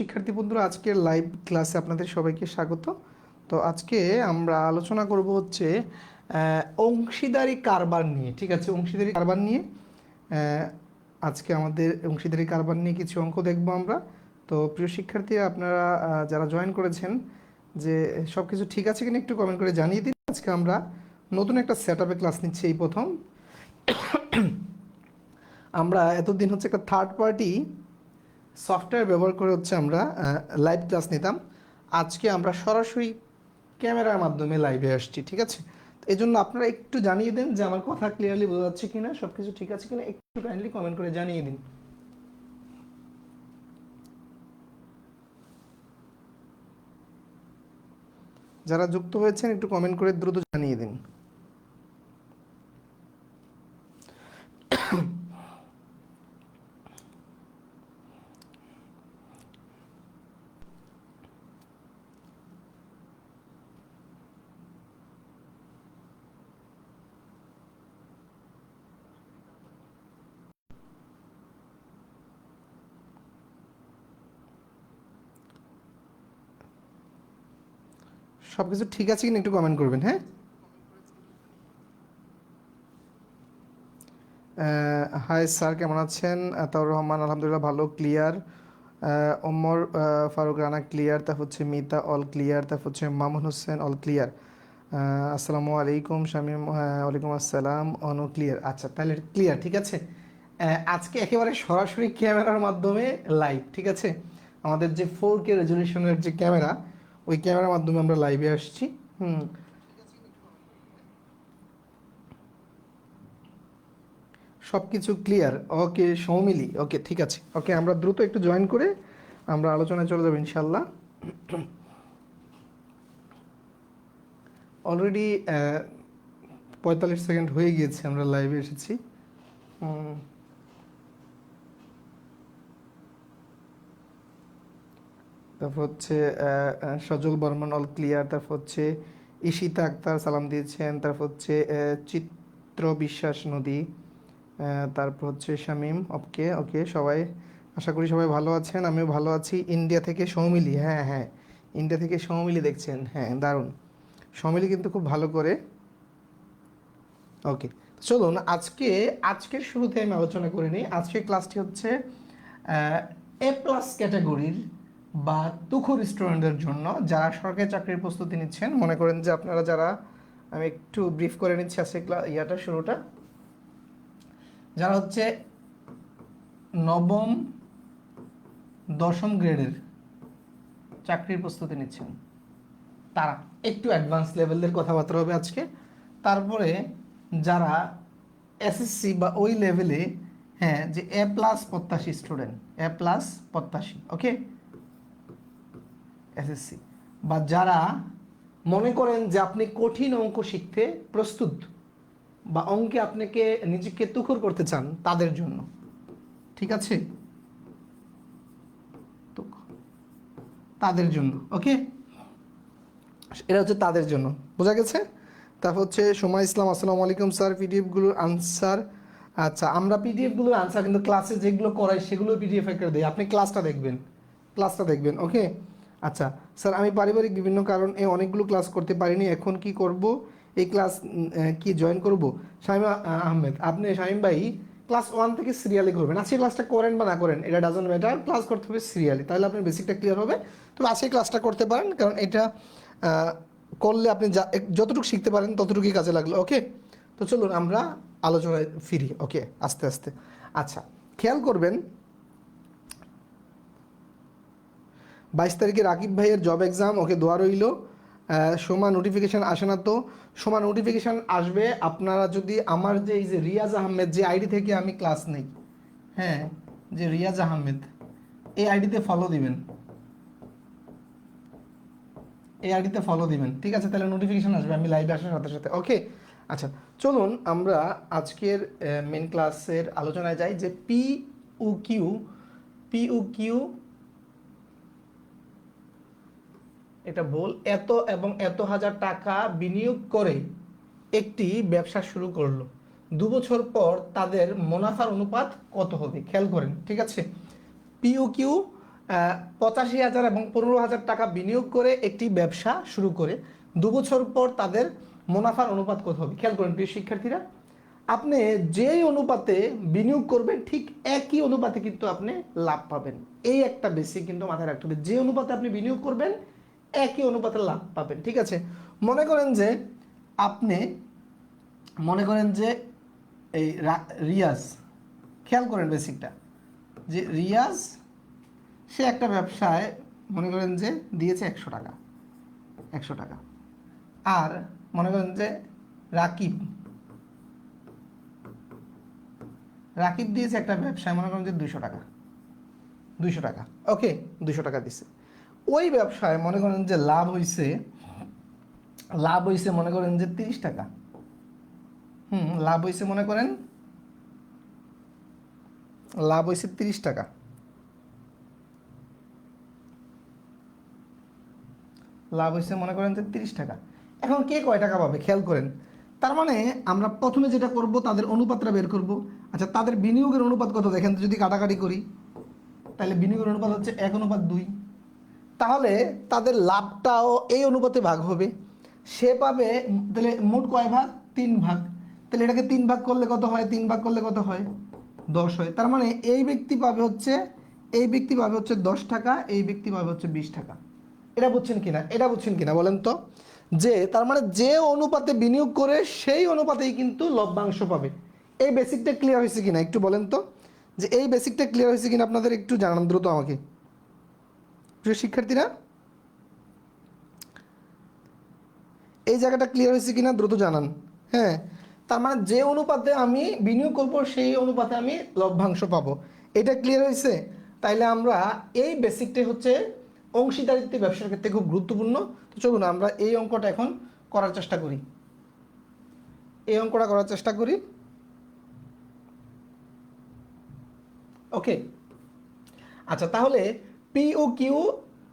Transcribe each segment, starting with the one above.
শিক্ষার্থী বন্ধুরা, আজকের লাইভ ক্লাসে আপনাদের সবাইকে স্বাগত। তো আজকে আমরা আলোচনা করব হচ্ছে অংশীদারি কারবার নিয়ে। ঠিক আছে, অংশীদারি কারবার নিয়ে আজকে আমাদের অংশীদারি কারবার নিয়ে কিছু অঙ্ক দেখব আমরা। তো প্রিয় শিক্ষার্থীরা, আপনারা যারা জয়েন করেছেন যে সব কিছু ঠিক আছে কিনা একটু কমেন্ট করে জানিয়ে দিন। আজকে আমরা নতুন একটা সেট আপে ক্লাস নিচ্ছি, এই প্রথম। আমরা এতদিন হচ্ছে একটা থার্ড পার্টি সফটওয়্যার ব্যবহার করে হচ্ছে আমরা লাইভ ক্লাস নিতাম। আজকে আমরা সরাসরি ক্যামেরার মাধ্যমে লাইভে আসছি। ঠিক আছে, তো এই জন্য আপনারা একটু জানিয়ে দেন যে আমার কথা ক্লিয়ারলি বোঝা যাচ্ছে কিনা, সব কিছু ঠিক আছে কিনা একটু কাইন্ডলি কমেন্ট করে জানিয়ে দিন। যারা যুক্ত হয়েছেন একটু কমেন্ট করে দ্রুত জানিয়ে দিন। সব কিছু ঠিক আছে কিনা একটু কমেন্ট করবেন। হ্যাঁ, হাই স্যার, কেমন আছেন? আতাউর রহমান, আলহামদুলিল্লাহ ভালো, ক্লিয়ার। ওমর ফারুক রানা ক্লিয়ার, তারপর হচ্ছে মিতা অল ক্লিয়ার, তারপর হচ্ছে মামুন হোসেন অল ক্লিয়ার। আসসালামু আলাইকুম শামীম, ওয়ালাইকুম আসসালাম, অনু ক্লিয়ার। আচ্ছা, তাহলে ক্লিয়ার, ঠিক আছে। আজকে একেবারে সরাসরি ক্যামেরার মাধ্যমে লাইভ। ঠিক আছে, আমাদের যে 4K রেজলিউশনের যে ক্যামেরা, ওই ক্যামেরার মাধ্যমে আমরা লাইভে আসছি। হুম, সব কিছু ক্লিয়ার। ওকে সৌমিলি, ওকে ঠিক আছে। ওকে, আমরা দ্রুত একটু জয়েন করে আমরা আলোচনায় চলে যাবো ইনশাল্লাহ। অলরেডি 45 সেকেন্ড হয়ে গিয়েছে আমরা লাইভে এসেছি। তারপর হচ্ছে সজল বর্মন অল ক্লিয়ার। তারপর হচ্ছে ঈশিতা আক্তার সালাম দিয়েছেন। তারপর হচ্ছে চিত্র বিশ্বাস নদী। তারপর হচ্ছে শামীম। ওকে ওকে, সবাই আশা করি সবাই ভালো আছেন, আমিও ভালো আছি। ইন্ডিয়া থেকে সৌমিলি, হ্যাঁ হ্যাঁ, ইন্ডিয়া থেকে সৌমিলি দেখছেন, হ্যাঁ দারুণ। সৌমিলি কিন্তু খুব ভালো করে। ওকে, চলুন আজকের শুরুতে আমি আলোচনা করে নিই। আজকের ক্লাসটি হচ্ছে এ প্লাস ক্যাটাগরির বা তুখোর স্টুডেন্টদের জন্য, যারা সরকারি চাকরির প্রস্তুতি নিচ্ছেন। মনে করেন যে আপনারা যারা, আমি একটু ব্রিফ করে নিচ্ছি আজকে শুরুটা। যারা হচ্ছে নবম দশম গ্রেডের চাকরির প্রস্তুতি নিচ্ছেন, তারা একটু অ্যাডভান্স লেভেলের কথাবার্তা হবে আজকে। তারপরে যারা এসএসসি বা ওই লেভেলে, হ্যাঁ, যে এ প্লাস প্রত্যাশী স্টুডেন্ট, এ প্লাস প্রত্যাশী, ওকে, এসএসসি, বা যারা মনে করেন যে আপনি কঠিন অঙ্ক শিখতে প্রস্তুত বা অঙ্কে আপনাকে নিজেকে তুখর করতে চান, তাদের জন্য। ঠিক আছে, তাদের জন্য, ওকে, এটা হচ্ছে তাদের জন্য, বোঝা গেছে। তারপর হচ্ছে সময় ইসলাম, আসসালামু আলাইকুম স্যার, পিডিএফগুলোর আনসার। আচ্ছা, আমরা পিডিএফগুলোর আনসার কিন্তু ক্লাসে যেগুলো করাই সেগুলো পিডিএফ আকারে দেই, আপনি ক্লাসটা দেখবেন, ওকে। আচ্ছা স্যার, আমি পারিবারিক বিভিন্ন কারণে অনেকগুলো ক্লাস করতে পারিনি, এখন কি করব? এই ক্লাস কি জয়েন করব? শামীম আহমেদ, আপনি শামীম ভাই ক্লাস 1 থেকে সিরিয়ালি করবেন। আজকে ক্লাসটা করেন বা না করেন এটা ডাজন্ট ম্যাটার, ক্লাস করতে হবে সিরিয়ালি, তাহলে আপনার বেসিকটা ক্লিয়ার হবে। তবে আজকে ক্লাসটা করতে পারেন, কারণ এটা করলে আপনি যতটুকু শিখতে পারেন ততটুকুই কাজে লাগলো, ওকে। তো চলুন আমরা আলোচনায় ফিরি, ওকে, আস্তে আস্তে। আচ্ছা, খেয়াল করবেন 22 তারিখে রাকিব ভাইয়ের জব এক্সাম, ওকে, দোয়া রইল। সোমা নোটিফিকেশান আসে না তো? সোমা নোটিফিকেশান আসবে আপনারা যদি আমার যে এই যে রিয়াজ আহমেদ যে আইডি থেকে আমি ক্লাস নেই, হ্যাঁ, যে রিয়াজ আহমেদ এই আইডিতে ফলো দিবেন, এই আইডিতে ফলো দিবেন, ঠিক আছে? তাহলে নোটিফিকেশান আসবে আমি লাইভে আসার সাথে সাথে, ওকে। আচ্ছা, চলুন আমরা আজকের মেন ক্লাসের আলোচনায় যাই। যে পি ও কিউ এটা বল, এত এবং এত হাজার টাকা বিনিয়োগ করে একটি ব্যবসা শুরু করলো, 2 বছর পর তাদের মুনাফার অনুপাত কত হবে? খেয়াল করেন, ঠিক আছে। পিওকিউ 85,000 এবং 15,000 টাকা বিনিয়োগ করে একটি ব্যবসা শুরু করে 2 বছর পর তাদের মুনাফার অনুপাত কত হবে? খেয়াল করেন প্রিয় শিক্ষার্থীরা, আপনি যেই অনুপাতে বিনিয়োগ করবেন ঠিক একই অনুপাতে কিন্তু আপনি লাভ পাবেন। এই একটা বেসিক কিন্তু মাথায় রাখতে হবে, যে অনুপাতে আপনি বিনিয়োগ করবেন একই অনুপাতে লাভ পাবেন। ঠিক আছে, মনে করেন যে আপনি এই রিয়াজ, খেয়াল করেন বেসিকটা, যে রিয়াজ সে একটা ব্যবসায় মনে করেন যে দিয়েছে 100 টাকা, আর মনে করেন যে রাকিব দিয়েছে একটা ব্যবসায় মনে করেন যে 200 টাকা, ওকে 200 টাকা দিছে। ওই ব্যবসায় মনে করেন যে লাভ হইছে মনে করেন যে 30 টাকা। লাভ হইছে মনে করেন 30 টাকা। লাভ হয়েছে মনে করেন যে 30 টাকা। এখন কে কয় টাকা পাবে খেয়াল করেন। তার মানে আমরা প্রথমে যেটা করব, তাদের অনুপাতটা বের করব। আচ্ছা, তাদের বিনিয়োগের অনুপাত কত দেখেন তো, যদি কাটাকাটি করি তাহলে বিনিয়োগের অনুপাত হচ্ছে 1:2। তাহলে তাদের লাভটাও এই অনুপাতে ভাগ হবে। সে পাবে তাহলে মোট কয় ভাগ? 3 ভাগ। তাহলে এটাকে 3 ভাগ করলে কত হয়? 3 ভাগ করলে কত হয়? 10 হয়। তার মানে এই ব্যক্তি পাবে হচ্ছে 10 টাকা, এই ব্যক্তি পাবে হচ্ছে 20 টাকা। এটা বুঝছেন কিনা বলেন তো? যে তার মানে যে অনুপাতে বিনিয়োগ করে সেই অনুপাতেই কিন্তু লভ্যাংশ পাবে। এই বেসিকটা ক্লিয়ার হয়েছে কিনা একটু বলেন তো, যে এই বেসিকটা ক্লিয়ার হয়েছে কিনা আপনাদের একটু জানান দ্রুত আমাকে প্রিয় শিক্ষার্থীরা। এই জায়গাটা ক্লিয়ার হয়েছে কিনা দ্রুত জানান। হ্যাঁ, তার মানে যে অনুপাতে আমি বিনিয়োগ করবো সেই অনুপাতে আমি লভ্যাংশ পাবো, এটা ক্লিয়ার হয়েছে। তাইলে আমরা এই বেসিকটাই হচ্ছে অংশীদারিত্ব ব্যবসার ক্ষেত্রে খুব গুরুত্বপূর্ণ। তো চলুন আমরা এই অঙ্কটা এখন করার চেষ্টা করি। ওকে, আচ্ছা, তাহলে পি ও কিউ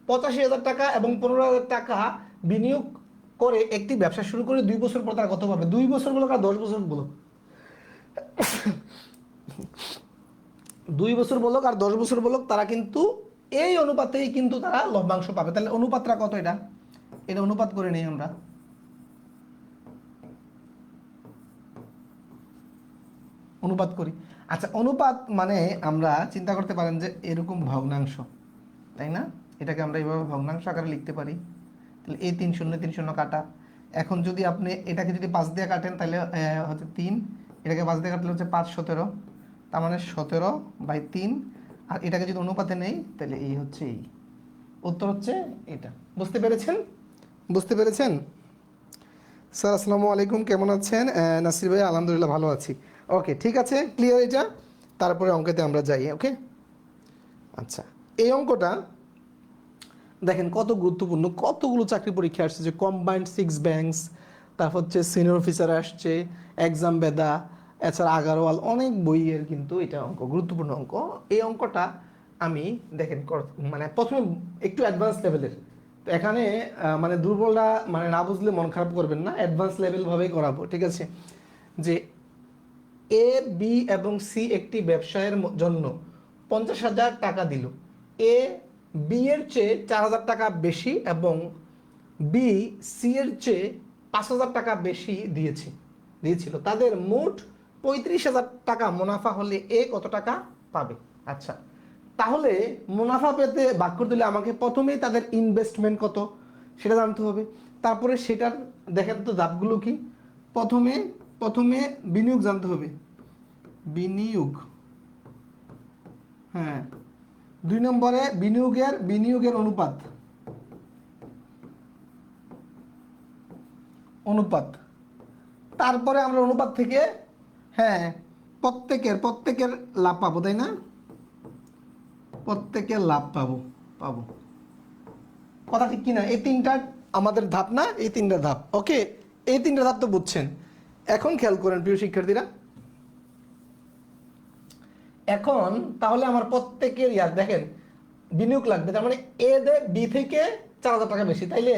85,000 টাকা এবং 15,000 টাকা বিনিয়োগ করে একটি ব্যবসা শুরু করে 2 বছর পর তারা কত পাবে? 2 বছর বলো আর 10 বছর বলো, 2 বছর বলো আর 10 বছর বলো, তারা কিন্তু এই অনুপাতেই কিন্তু তারা লভ্যাংশ পাবে। তাহলে অনুপাতটা কত? এটা অনুপাত করে নেই আমরা। অনুপাত করি। আচ্ছা, অনুপাত মানে আমরা চিন্তা করতে পারেন যে এরকম ভগ্নাংশ, তাই না? এটাকে আমরা এইভাবে ভগ্নাংশ আকারে লিখতে পারি। তাহলে এই 3 শূন্য 3 শূন্য কাটা। এখন যদি আপনি এটাকে যদি 5 দিয়ে কাটেন তাহলে হচ্ছে 3, এটাকে 5 দিয়ে কাটলে হচ্ছে 5 17, তার মানে 17/3। আর এটাকে যদি অনুপাতে নেই তাহলে এই হচ্ছে এই উত্তর হচ্ছে এটা। বুঝতে পেরেছেন? স্যার আসসালামু আলাইকুম, কেমন আছেন? নাসির ভাই আলহামদুলিল্লাহ ভালো আছি। ওকে, ঠিক আছে, ক্লিয়ার এটা। তারপরে অঙ্কেতে আমরা যাই। ওকে, আচ্ছা, এই অঙ্কটা দেখেন কত গুরুত্বপূর্ণ। কতগুলো চাকরি পরীক্ষা আসছে, যে কম্বাইন্ড 6 ব্যাংকস, তারপর হচ্ছে সিনিয়র অফিসার আসছে, এক্সাম বেদা, এছাড়া আগারওয়াল, অনেক বইয়ের কিন্তু এটা অঙ্ক, গুরুত্বপূর্ণ অঙ্ক। এই অঙ্কটা আমি দেখেন মানে প্রথমে একটু অ্যাডভান্স লেভেলের, তো এখানে মানে দুর্বলরা মানে না বুঝলে মন খারাপ করবেন না, অ্যাডভান্স লেভেল ভাবেই করাবো। ঠিক আছে, যে এ বি এবং সি একটি ব্যবসায়ের জন্য 50,000 টাকা দিল। এ বি এর চেয়ে 4,000 টাকা বেশি এবং বি সি এর চেয়ে 5,000 টাকা বেশি দিয়েছিল। তাদের মোট 35,000 টাকা মুনাফা হলে এ কত টাকা পাবে? আচ্ছা, তাহলে মুনাফা পেতে ভাগ করতে হলে আমাকে প্রথমেই তাদের ইনভেস্টমেন্ট কত সেটা জানতে হবে। তারপরে সেটার দেখেন তো ধাপগুলো কি। প্রথমে বিনিয়োগ জানতে হবে, বিনিয়োগ। হ্যাঁ, 2 নম্বরে বিনিয়োগের অনুপাত। তারপরে আমরা অনুপাত থেকে হ্যাঁ প্রত্যেকের লাভ পাবো, তাই না? প্রত্যেকের লাভ পাবো। কথা ঠিক কিনা? এই 3টা আমাদের ধাপ না? এই 3টা ধাপ। ওকে, এই 3টা ধাপ তো বুঝছেন। এখন খেয়াল করেন প্রিয় শিক্ষার্থীরা, এখন তাহলে আমার প্রত্যেকের দেখেন বিনিয়োগ লাগবে, তার মানে এ দে বি থেকে 4,000 টাকা বেশি, তাইলে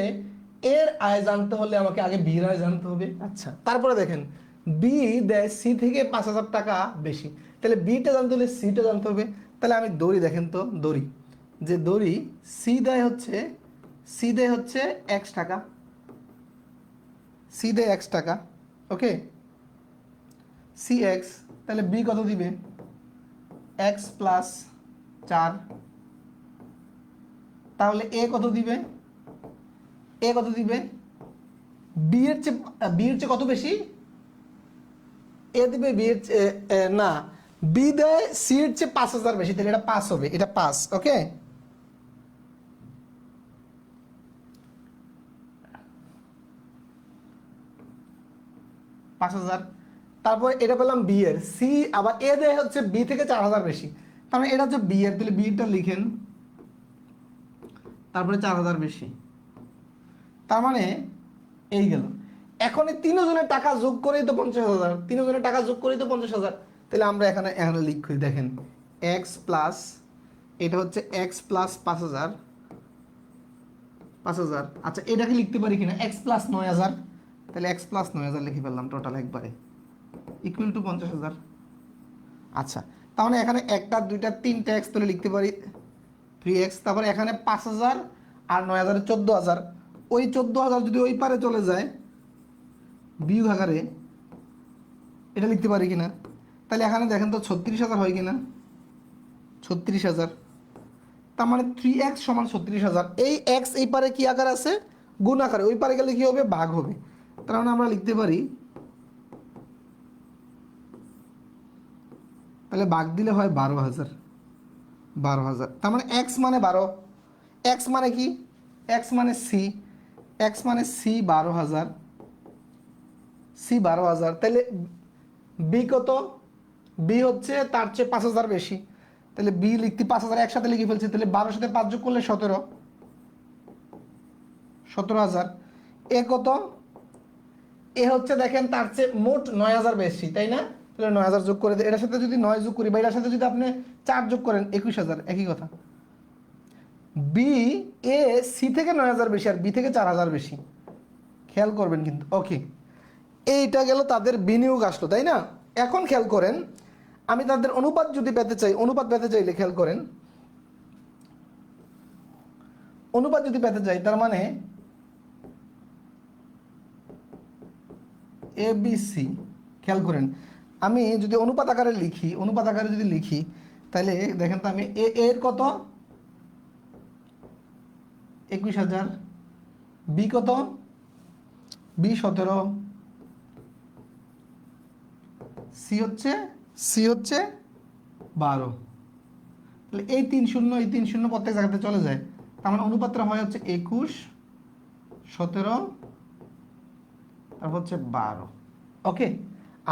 এর আয় জানতে হলে আমাকে আগে বির আয় জানতে হবে। আচ্ছা, তারপরে দেখেন বি দেয় সি থেকে 5,000 টাকা বেশি, তাহলে বিটা জানতে হলে সিটা জানতে হবে। তাহলে আমি দৌড়ি, দেখেন তো দৌড়ি, যে ধরি সি দেয় হচ্ছে এক্স টাকা, সি দেয় এক্স টাকা, ওকে, সি এক্স, তাহলে বি কত দিবে, এক্স প্লাস 4, তাহলে এ কত দিবে, বি এর চেয়ে কত বেশি, এ দিবে বি এর না, বি দেয় সি এর চেয়ে 5,000 বেশি, তাহলে এটা 5 হবে, এটা 5, ওকে। পাঁচ হাজার, তারপর এটা পেলাম বি এর, সি আবার এ দেয় হচ্ছে বি থেকে 4,000 বেশি, তার মানে এটা হচ্ছে বি এর, তাহলে বিটা লিখেন, তারপরে 4,000 বেশি, তার মানে এই গেল। এখন এই তিনজনের টাকা যোগ করেই তো 50,000, তিনজনের টাকা যোগ করেই তো 50,000, তাহলে আমরা এখানে লিখি, দেখেন এক্স প্লাস, এটা হচ্ছে এক্স প্লাস 5,000, আচ্ছা এটাকে লিখতে পারি কিনা, এক্স প্লাস 9,000, তাহলে এক্স প্লাস 9,000 লিখে ফেললাম টোটাল একবারে, ইকুয়াল টু 50,000। আচ্ছা, তাহলে এখানে একটা দুইটা তিনটা এক্স তুলে লিখতে পারি 3x, তারপরে এখানে 5,000 আর 9,000 14,000, ওই 14,000 যদি ওই পারে চলে যায় বিয়োগ আকারে, এটা লিখতে পারি কিনা, তাহলে এখানে দেখেন তো 36,000 হয় কিনা, 36,000, তার মানে 3x সমান 36,000, এই এক্স এই পারে কি আকার আছে, গুণ আকারে, ওই পারে গেলে কি হবে, ভাগ হবে, তার মানে আমরা লিখতে পারি, তাহলে ভাগ দিলে হয় 12,000, তার মানে এক্স মানে 12, এক্স মানে কি, এক্স মানে সি, 12,000, তাহলে বি কত, বি হচ্ছে তার চেয়ে 5,000 বেশি, তাহলে বি লিখতে 5,000 একসাথে লিখে ফেলছি, তাহলে 12 সাথে 5 যোগ করলে 17,000, এ কত, এ হচ্ছে দেখেন তার চেয়ে মোট 9,000 বেশি, তাই না, তাহলে 9,000 যোগ করে, এটার সাথে যদি 9 যোগ করি বা এটার সাথে যদি আপনি 4 যোগ করেন 21,000, একই কথা। বি এ সি থেকে 9,000 বেশি আর বি থেকে 4,000 বেশি, খেয়াল করবেন কিন্তু, ওকে। এইটা গেল তাদের বিনিয়োগ আসলো, তাই না। এখন খেয়াল করেন, আমি তাদের অনুপাত যদি পেতে চাই, অনুপাত পেতে চাইলে খেয়াল করেন, অনুপাত যদি পেতে চাই, তার মানে এ বি সি, খেয়াল করেন, আমি যদি অনুপাত আকারে যদি লিখি, তাহলে দেখেন তো, আমি এর কত 21,000, বি কত, বি 17, সি হচ্ছে 12, তাহলে এই 3 শূন্য প্রত্যেক জায়গাতে চলে যায়, তার মানে অনুপাতটা হয় হচ্ছে 21, 17, তারপর হচ্ছে 12, ওকে।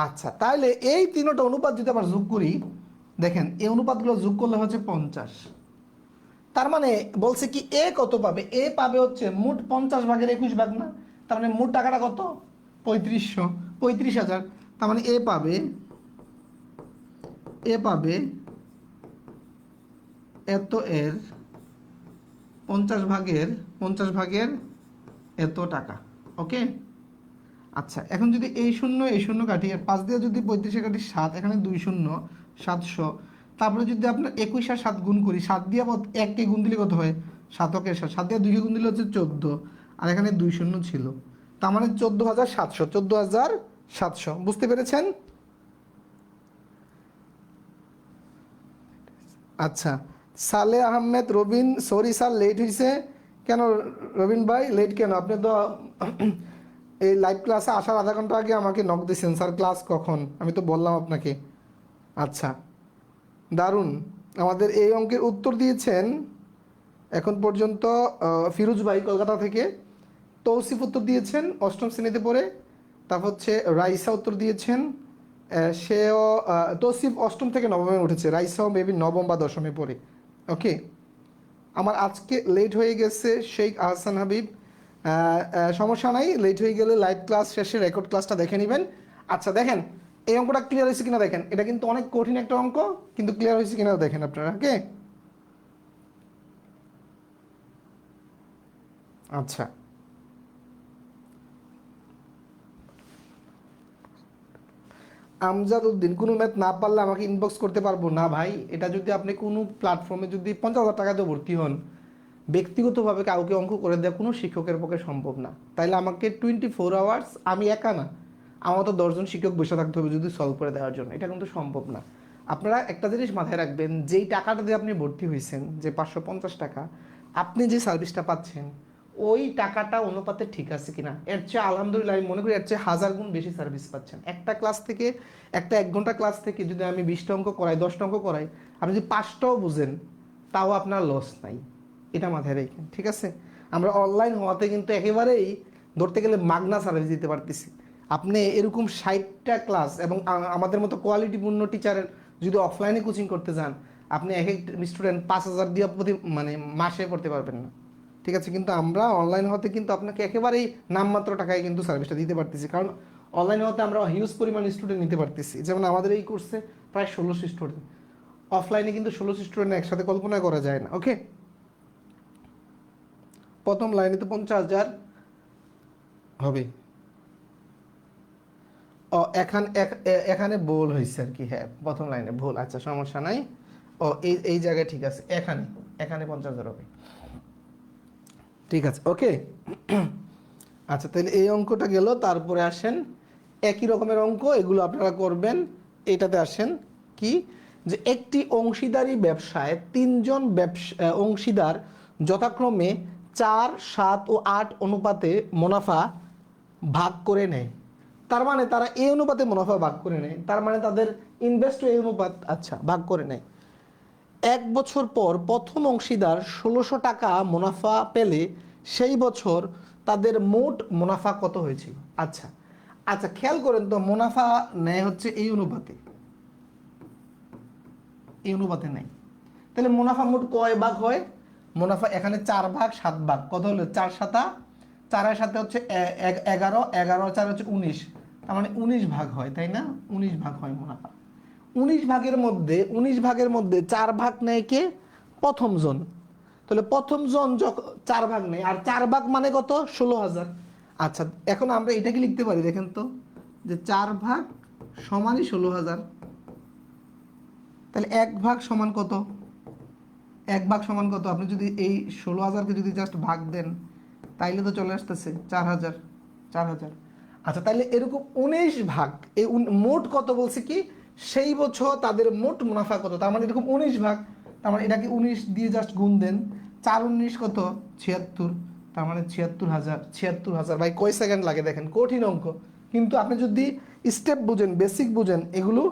আচ্ছা, তাহলে এই তিনটা অনুপাত যদি আবার যোগ করি, দেখেন এই অনুপাতগুলো যোগ করলে হচ্ছে 50, তার মানে বলছে কি এ কত পাবে, এ পাবে হচ্ছে মোট 50 ভাগের 21 ভাগ না, তার মানে মোট টাকাটা কত, 35,000, তার মানে এ পাবে এত এর 50 ভাগের এত টাকা, ওকে। আচ্ছা, এখন যদি এই শূন্য কাটি, আর 5 দিয়ে যদি 35 কাটি 7, এখানে 2 শূন্য 700, তারপরে যদি আপনার 21 আর 7 গুণ করি, 7 দিয়ে 1কে গুণ দিলে কত হয়, 7 7 দিয়ে 2কে গুণ দিলে হচ্ছে 14, আর এখানে 2 শূন্য ছিল, তার মানে 14,700, বুঝতে পেরেছেন। আচ্ছা, Saleh Ahmed Robin, sorry sir late হয়েছে কেন, রবিন ভাই লেট কেন, আপনি তো এই লাইভ ক্লাসে আসার আধা ঘন্টা আগে আমাকে নক দিয়েছেন, স্যার ক্লাস কখন, আমি তো বললাম আপনাকে। আচ্ছা, দারুণ, আমাদের এই অঙ্কের উত্তর দিয়েছেন এখন পর্যন্ত ফিরোজ ভাই কলকাতা থেকে, তৌসিফ উত্তর দিয়েছেন 8ম শ্রেণীতে পড়ে, তারপর হচ্ছে রাইসা উত্তর দিয়েছেন, সেও তৌসিফ 8ম থেকে 9মে উঠেছে, রাইসাও মেবি 9ম বা 10মে পড়ে, ওকে। আমার আজকে লেট হয়ে গেছে শেখ আহসান হাবিব, সমস্যা নাই, লেট হয়ে গেলে লাইভ ক্লাস শেষে রেকর্ড ক্লাসটা দেখে নেবেন। আচ্ছা দেখেন, এই অঙ্কটা ক্লিয়ার হয়েছে কিনা দেখেন, এটা কিন্তু অনেক কঠিন একটা অঙ্ক, কিন্তু ক্লিয়ার হয়েছে কিনা দেখেন আপনারা, ওকে। আচ্ছা, আমজাদ উদ্দিন, কোনো ম্যাথ না পারলে আমাকে ইনবক্স করতে পারবো না ভাই। এটা যদি আপনি কোনো প্ল্যাটফর্মে যদি 50,000 টাকা দিয়ে ভর্তি হন, ব্যক্তিগতভাবে কাউকে অঙ্ক করে দেওয়া কোনো শিক্ষকের পক্ষে সম্ভব না। তাইলে আমাকে 24 আওয়ার্স, আমি একা না, আমার তো 10জন শিক্ষক বসে থাকতে হবে যদি সলভ করে দেওয়ার জন্য, এটা কিন্তু সম্ভব না। আপনারা একটা জিনিস মাথায় রাখবেন, যেই টাকাটা দিয়ে আপনি ভর্তি হয়েছেন, যে 550 টাকা, আপনি যে সার্ভিসটা পাচ্ছেন ওই টাকাটা অনুপাতে ঠিক আছে কিনা, এর চেয়ে আলহামদুলিল্লাহ আমি মনে করি এর চেয়ে 1000 গুণ বেশি সার্ভিস পাচ্ছেন। একটা ক্লাস থেকে, একটা 1 ঘন্টা ক্লাস থেকে যদি আমি 20টা অঙ্ক করাই, 10টা অঙ্ক করাই, আপনি যদি 5টাও বুঝেন তাও আপনার লস নাই, এটা মাথায় রেখেন, ঠিক আছে? আমরা অনলাইন হওয়াতে কিন্তু একেবারেই ধরতে গেলে মাগনা সার্ভিস দিতে পারতেছি। আপনি এরকম 60টা ক্লাস এবং আমাদের মতো কোয়ালিটিপূর্ণ টিচারের যদি অফলাইনে কোচিং করতে যান, আপনি এক এক স্টুডেন্ট 5,000 দিয়ে প্রতি মানে মাসে পড়তে পারবেন না, ঠিক আছে? কিন্তু আমরা অনলাইন হতে কিন্তু আপনাকে একেবারেই নামমাত্র টাকায় কিন্তু সার্ভিসটা দিতে পারতেছি, কারণ অনলাইন হতে আমরা হিউজ পরিমাণ স্টুডেন্ট নিতে পারতেছি। যেমন আমাদের এই কোর্সে প্রায় 1600 স্টুডেন্ট, অফলাইনে কিন্তু 1600 স্টুডেন্ট একসাথে কল্পনা করা যায় না। ওকে, প্রথম লাইনে তো 50,000 হবে। ও এখানে ভুল হয়েছে আর কি, হ্যাঁ প্রথম লাইনে ভুল, আচ্ছা সমস্যা নাই। ও এই এই জায়গায় ঠিক আছে, এখানে এখানে 50,000 হবে, ঠিক আছে। ওকে, আচ্ছা তাহলে এই অঙ্কটা গেল। তারপরে আসেন একই রকমের অঙ্ক, এগুলো আপনারা করবেন। এটাতে আসেন কি, যে একটি অংশীদারি ব্যবসায় 3জন অংশীদার যথাক্রমে 4, 7 ও 8 অনুপাতে মুনাফা ভাগ করে নেয়। তার মানে তারা এই অনুপাতে মুনাফা ভাগ করে নেয়, তার মানে তাদের ইনভেস্ট এই অনুপাত, আচ্ছা ভাগ করে নেয়। 1 বছর পর প্রথম অংশীদার 1600 টাকা মুনাফা পেলে সেই বছর তাদের মোট মুনাফা কত হয়েছিল? আচ্ছা আচ্ছা, খেয়াল করেন তো, মুনাফা নেয় হচ্ছে এই অনুপাতে, এই অনুপাতে নেয়। তাহলে মুনাফা মোট কয় ভাগ হয়? মুনাফা এখানে 4 ভাগ 7 ভাগ, কত হলো? 4 সাতা, 4-এর সাথে হচ্ছে 11, 11 4 হচ্ছে 19, তার মানে 19 ভাগ হয়, তাই না? 19 ভাগ হয় মুনাফা। 19 ভাগের মধ্যে 4 ভাগ নেয় কে? প্রথম জন। তাহলে প্রথম জন যখন 4 ভাগ নেয়, আর 4 ভাগ মানে কত? 16,000। আচ্ছা এখন আমরা এটাকে লিখতে পারি, দেখেন তো, যে 4 ভাগ সমানই 16,000। তাহলে 1 ভাগ সমান কত? 1 ভাগ সমান কত? আপনি যদি এই 16,000কে যদি জাস্ট ভাগ দেন, তাইলে তো চলে আসতেছে 4,000, 4,000। আচ্ছা তাইলে এরকম 19 ভাগ, এই মোট কত বলছে কি, সেই বছর তাদের মোট মুনাফা কত, তার মানে এরকম 19 ভাগ, তার মানে এটাকে 19 দিয়ে জাস্ট গুণ দেন, 4-19 কত? 76, তার মানে 76,000। 76,000 ভাই কয় সেকেন্ড লাগে দেখেন, কঠিন অঙ্ক, কিন্তু আপনি যদি স্টেপ বুঝেন, বেসিক বুঝেন, এগুলো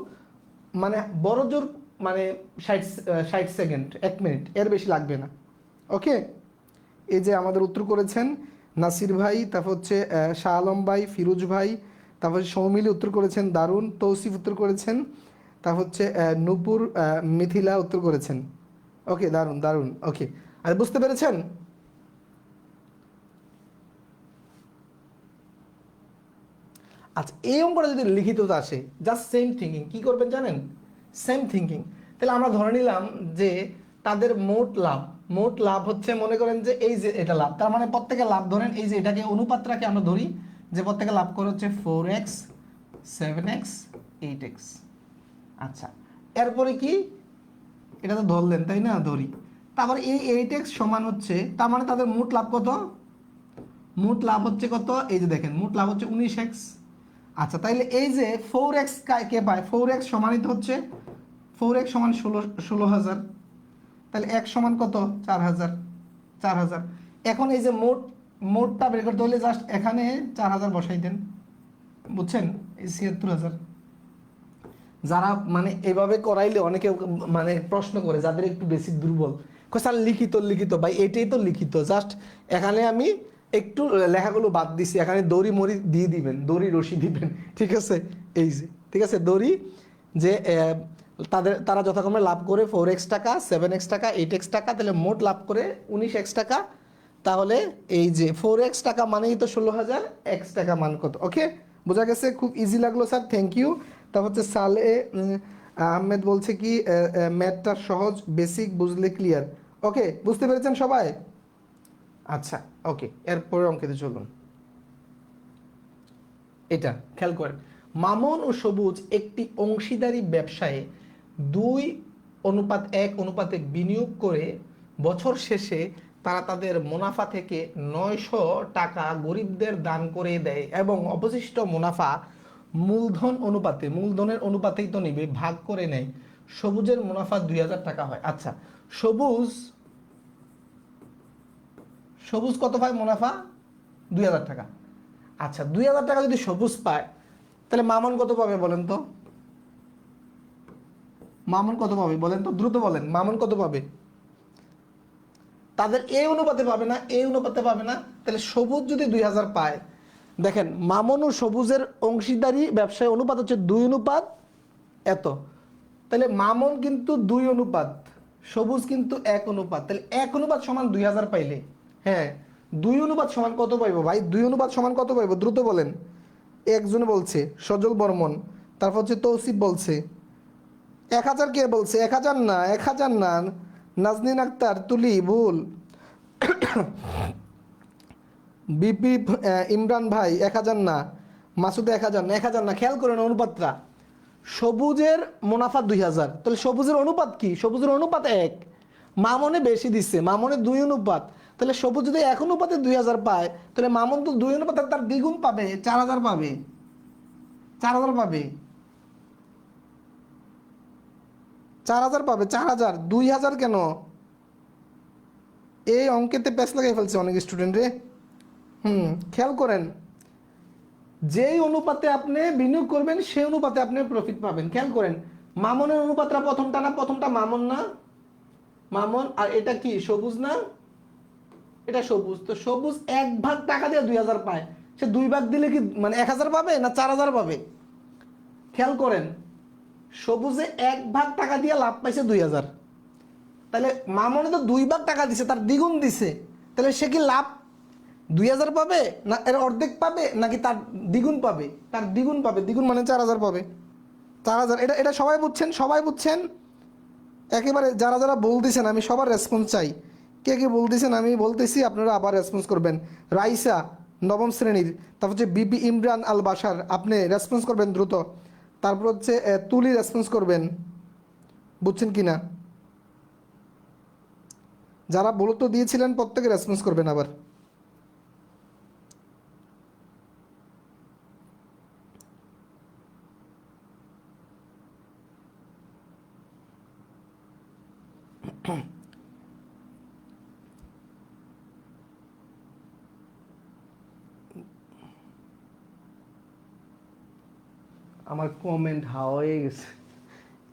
মানে বড় জোর মানে 60 সেকেন্ড, 1 মিনিট, এর বেশি লাগবে না। ওকে, এই যে আমাদের উত্তর করেছেন নাসির ভাই, তারপর হচ্ছে শাহ আলম ভাই, ফিরোজ ভাই, তারপর সৌমিলি উত্তর করেছেন, দারুণ। তৌসিফ উত্তর করেছেন, তারপর হচ্ছে নূপুর, মিথিলা উত্তর করেছেন। ওকে, দারুণ দারুণ। ওকে, আর বুঝতে পেরেছেন? আচ্ছা এই অঙ্কটা যদি লিখিত আসে, জাস্ট সেম থিঙ্কিং, কি করবেন জানেন? Same thinking. তাহলে আমরা ধরে নিলাম যে তাদের মোট লাভ, মোট লাভ হচ্ছে, মনে করেন যে এই যে এটা লাভ, তার মানে প্রত্যেকের লাভ ধরেন, এই যে এটাকে অনুপাতটাকে আমরা ধরি যে প্রত্যেকে লাভ করে হচ্ছে 4x, 7x, 8x। আচ্ছা এরপরে কি, এটা তো ধরলেন তাই না, ধরি। তারপরে এই 8x সমান হচ্ছে, তার মানে তাদের মোট লাভ কত? মোট লাভ হচ্ছে কত? এই যে দেখেন, মোট লাভ হচ্ছে 19x। আচ্ছা তাইলে এই যে 4x কে পায়? 4x সমানিত হচ্ছে, 4x সমান 16,000। তাহলে x সমান কত? 4,000, 4,000। এখন এই যে মোটটা বের করতে হলে জাস্ট এখানে 4,000 বসাই দেন, বুঝছেন? এই 76,000। যারা মানে এভাবে করাইলে অনেকে মানে প্রশ্ন করে, যাদের একটু বেসিক দুর্বল, স্যার লিখিত, লিখিত ভাই এটাই তো লিখিত, জাস্ট এখানে আমি একটু লেখাগুলো বাদ দিছি, এখানে দড়ি মড়ি দিয়ে দিবেন, দড়ি রশি দিবেন, ঠিক আছে? এই যে ঠিক আছে দড়ি, যে তারা যথাক্রমে লাভ করে 4x টাকা, 7x টাকা, 8x টাকা, তাহলে মোট লাভ করে 19x টাকা। তাহলে এই যে 4x টাকা মানেই তো 16,000, x টাকা মান কত? ওকে, বোঝা গেছে? খুব ইজি লাগলো স্যার, থ্যাংক ইউ। তা হচ্ছে সালে আহমেদ বলছে কি ম্যাথটা সহজ, বেসিক বুঝলে ক্লিয়ার। ওকে, বুঝতে পেরেছেন সবাই? আচ্ছা ওকে, এরপরে অঙ্কেতে চলুন। এটা খেয়াল করেন, মামুন ও সবুজ একটি অংশীদারি ব্যবসায়ে 2:1 বিনিয়োগ করে বছর শেষে তারা তাদের মুনাফা থেকে 900 টাকা গরিবদের দান করে দেয় এবং অবশিষ্ট মুনাফা মূলধনের অনুপাতেই তো নিবে, ভাগ করে নেয়। সবুজের মুনাফা 2000 টাকা হয়। আচ্ছা, সবুজ কত পায় মুনাফা? 2000 টাকা। আচ্ছা, 2000 টাকা যদি সবুজ পায়, তাহলে মামুন কত পাবে বলেন তো? মামুন কত পাবে বলেন তো, দ্রুত বলেন, মামুন কত পাবে? তাদের এই অনুপাতে পাবে না, এই অনুপাতে পাবে না। তাহলে সবুজ যদি 2000 পায়, দেখেন মামুন ও সবুজের অংশীদারি ব্যবসায় অনুপাত হচ্ছে 2 এত। তাহলে মামুন কিন্তু 2 অনুপাত, সবুজ কিন্তু 1 অনুপাত। তাহলে 1 অনুপাত সমান 2000 পাইলে, হ্যাঁ 2 অনুপাত সমান কত পাইবো ভাই? 2 অনুপাত সমান কত পাইবো দ্রুত বলেন। একজনে বলছে সজল বর্মন, তারপর হচ্ছে তৌসিফ বলছে 1000। কে বলছে? 1000 না, 1000 না, নাজনীন আক্তার, তুলি ভুল। বিপি ইমরান ভাই 1000 না, মাসুদ 1000 না, 1000 না। খেয়াল করেন অনুপাতটা, সবুজের মুনাফা 2000, তাহলে সবুজের অনুপাত কি? সবুজের অনুপাত 1। মামুনে বেশি দিচ্ছে, মামুনে 2 অনুপাত। তাহলে সবুজ যদি 1 অনুপাতে 2000 পায়, তাহলে মামুন তো 2 অনুপাতে তার দ্বিগুণ পাবে, 4000 পাবে, 4000 পাবে, 4000 পাবে, 4000। 2000 কেন? এই অঙ্কেতে প্যাচ লাগাই ফেলছে অনেক স্টুডেন্ট রে। খেয়াল করেন, যেই অনুপাতে আপনি বিনিয়োগ করবেন সেই অনুপাতে আপনি প্রফিট পাবেন। খেয়াল করেন, মামুনের অনুপাতটা প্রথমটা না, প্রথমটা মামুন না, মামুন, আর এটা কি সবুজ না, এটা সবুজ। তো সবুজ 1 ভাগ টাকা দিয়ে 2000 পায়, সে 2 ভাগ দিলে কি মানে 1000 পাবে না 4000 পাবে? খেয়াল করেন, সবুজে 1 ভাগ টাকা দিয়ে লাভ পাইছে 2000, তাহলে মামুনে তো 2 ভাগ টাকা দিছে, তার দ্বিগুণ দিছে, তাহলে সে কি লাভ 2000 পাবে না এর অর্ধেক পাবে, নাকি তার দ্বিগুণ পাবে? তার দ্বিগুণ পাবে, দ্বিগুণ মানে 4000 পাবে, 4000। এটা এটা সবাই বুঝছেন? সবাই বুঝছেন? একেবারে যারা যারা বলতেছেন আমি সবার রেসপন্স চাই। কে কে বলতেছেন আমি বলতেছি, আপনারা আবার রেসপন্স করবেন। রাইসা 9ম শ্রেণীর, তারপর হচ্ছে বিপি ইমরান আল বাশার, আপনি রেসপন্স করবেন দ্রুত। তারপর হচ্ছে তুলি রেসপন্স করবেন, বুঝছেন কি না? যারা বলতো দিয়েছিলেন প্রত্যেকে রেসপন্স করবেন আবার। আমার কমেন্ট হাওয়া হয়ে গেছে,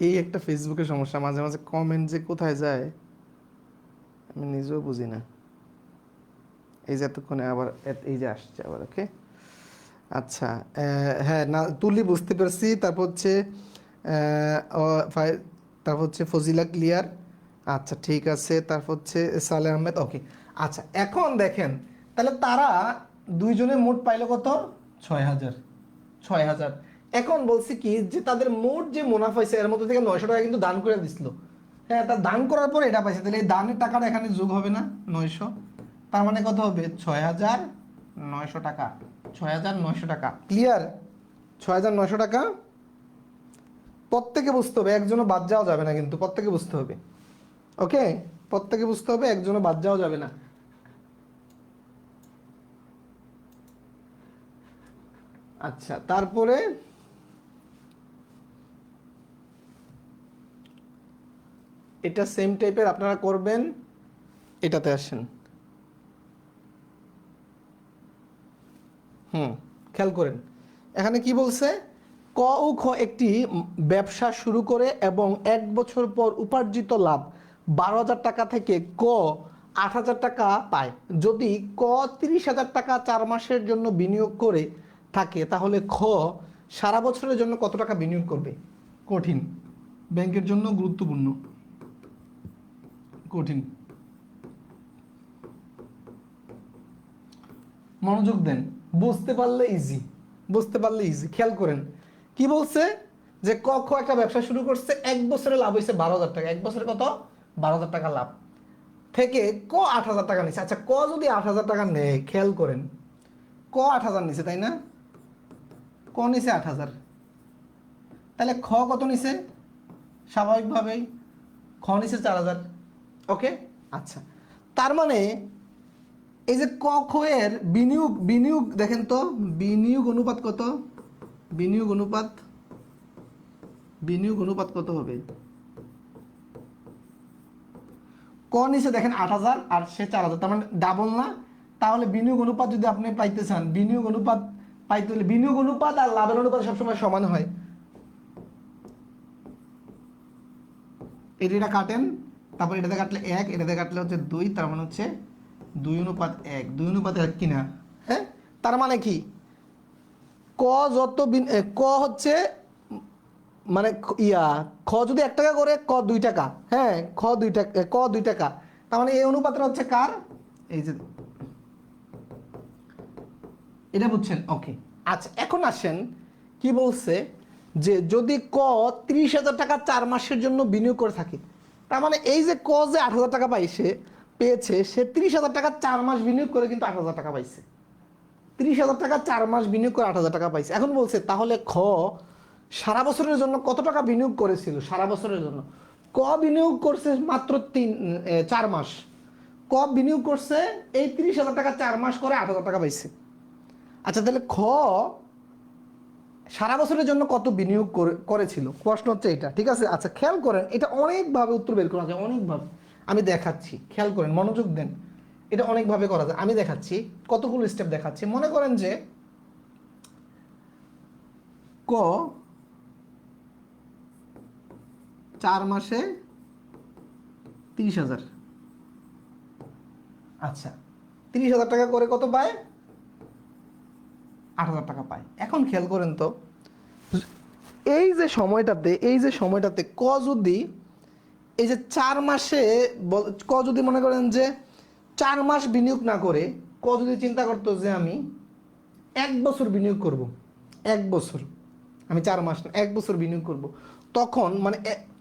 এই একটা ফেসবুকের সমস্যা, মাঝে মাঝে কমেন্ট যে কোথায় যায় আমি নিজেও বুঝি না। এই যে এতক্ষণে আবার এই যে আসছে আবার, ওকে। আচ্ছা, হ্যাঁ না তুলি বুঝতে পারছি। তারপর হচ্ছে তারপর হচ্ছে ফজিলা ক্লিয়ার, আচ্ছা ঠিক আছে। তারপর হচ্ছে সালে আহমেদ, ওকে। আচ্ছা, এখন দেখেন, তাহলে তারা দুইজনে মোট পাইলো কত? 6000, 6000। এখন বলছি কি যে তাদের মোট যে মুনাফা হয়েছে এর মধ্যে থেকে 900 টাকা কিন্তু দান করে দিছিল। হ্যাঁ, তা দান করার পর এটা পাইছে, তাহলে এই দানের টাকাটা এখানে যোগ হবে না 900, তার মানে কত হবে? 6900 টাকা, 6900 টাকা। ক্লিয়ার? 6900 টাকা প্রত্যেকে বুঝতে হবে, একজনও বাদ যাওয়া যাবে না, কিন্তু প্রত্যেকে বুঝতে হবে, ওকে। প্রত্যেকে বুঝতে হবে, একজনও বাদ যাওয়া যাবে না। আচ্ছা, তারপরে এটা সেম টাইপের আপনারা করবেন, এটাতে আসেন। খেয়াল করেন, এখানে কি বলছে? ক ও খ একটি ব্যবসা শুরু করে এবং 1 বছর পর উপার্জিত লাভ 12,000 টাকা থেকে ক 8,000 টাকা পায়। যদি ক 30,000 টাকা 4 মাসের জন্য বিনিয়োগ করে থাকে, তাহলে খ সারা বছরের জন্য কত টাকা বিনিয়োগ করবে? কঠিন, ব্যাংকের জন্য গুরুত্বপূর্ণ, কঠিন। মনোযোগ দেন, বুঝতে পারলে ইজি, বুঝতে পারলে ইজি। খেয়াল করেন কি বলছে, যে ক খ একটা ব্যবসা শুরু করছে, 1 বছরে লাভ হয়েছে 12,000 টাকা। 1 বছরে কত? 12,000 টাকা লাভ থেকে ক 8,000 টাকা নিচ্ছে। আচ্ছা, ক যদি 8,000 টাকা নেয়, খেয়াল করেন ক 8,000 নিছে, তাই না? ক নিছে 8,000, তাহলে খ কত নিছে? স্বাভাবিকভাবেই খ নিছে 4000। ওকে, আচ্ছা, তার মানে এই যে ক খ এর বিনিয়োগ, বিনিয়োগ দেখেন তো, বিনিয়োগ অনুপাত কত? বিনিয়োগ অনুপাত, বিনিয়োগ অনুপাত কত হবে? ক নিচে দেখেন 8000 আর সে 4000, তার মানে ডাবল না? তাহলে বিনিয়োগ অনুপাত যদি আপনি পাইতে চান, বিনিয়োগ অনুপাত পাইতে হলে বিনিয়োগ অনুপাত আর লাভের অনুপাত সবসময় সমান হয়। এটা কাটেন, তারপর এটাতে কাটলে 1, এটাতে কাটলে হচ্ছে 2, তার মানে হচ্ছে 2:1, 2:1 কিনা? হ্যাঁ, তার মানে কি ক যত ক হচ্ছে মানে খ যদি 1 টাকা করে, ক 2 টাকা। হ্যাঁ, খ 2 টাকা, ক 2 টাকা, তার মানে এই অনুপাতটা হচ্ছে কার? এই যে এটা বুঝছেন? ওকে, আচ্ছা, এখন আসেন কি বলছে যে যদি ক 30,000 টাকা 4 মাসের জন্য বিনিয়োগ করে থাকে, তার মানে এই যে ক যে 8,000 টাকা পেয়েছে, সে 30,000 টাকা 4 মাস বিনিয়োগ করে কিন্তু 8,000 টাকা পাইছে। 30,000 টাকা 4 মাস বিনিয়োগ করে 8,000 টাকা পাইছে। এখন বলছে তাহলে খ সারা বছরের জন্য কত টাকা বিনিয়োগ করেছিল? সারা বছরের জন্য ক বিনিয়োগ করছে মাত্র 4 মাস। ক বিনিয়োগ করছে এই 30,000 টাকা 4 মাস করে 8,000 টাকা পাইছে। আচ্ছা, তাহলে খ সারা বছরের জন্য কত বিনিয়োগ করেছিল? প্রশ্ন হচ্ছে এটা, ঠিক আছে? আচ্ছা, খেয়াল করেন, এটা অনেকভাবে উত্তর বের করা যায়, অনেকভাবে। আমি দেখাচ্ছি, খেয়াল করেন, মনোযোগ দেন। এটা অনেকভাবে করা যায়, আমি দেখাচ্ছি, কতগুলো স্টেপ দেখাচ্ছি। মনে করেন যে ক 4 মাসে 30,000, আচ্ছা, 30,000 টাকা করে কত পায়? 8,000 টাকা পায়। এখন খেয়াল করেন তো, এই যে সময়টাতে ক যদি এই যে 4 মাসে ক যদি মনে করেন যে 4 মাস বিনিয়োগ না করে, ক যদি চিন্তা করতো যে আমি 1 বছর বিনিয়োগ করব, 1 বছর, আমি 4 মাস না 1 বছর বিনিয়োগ করব, তখন মানে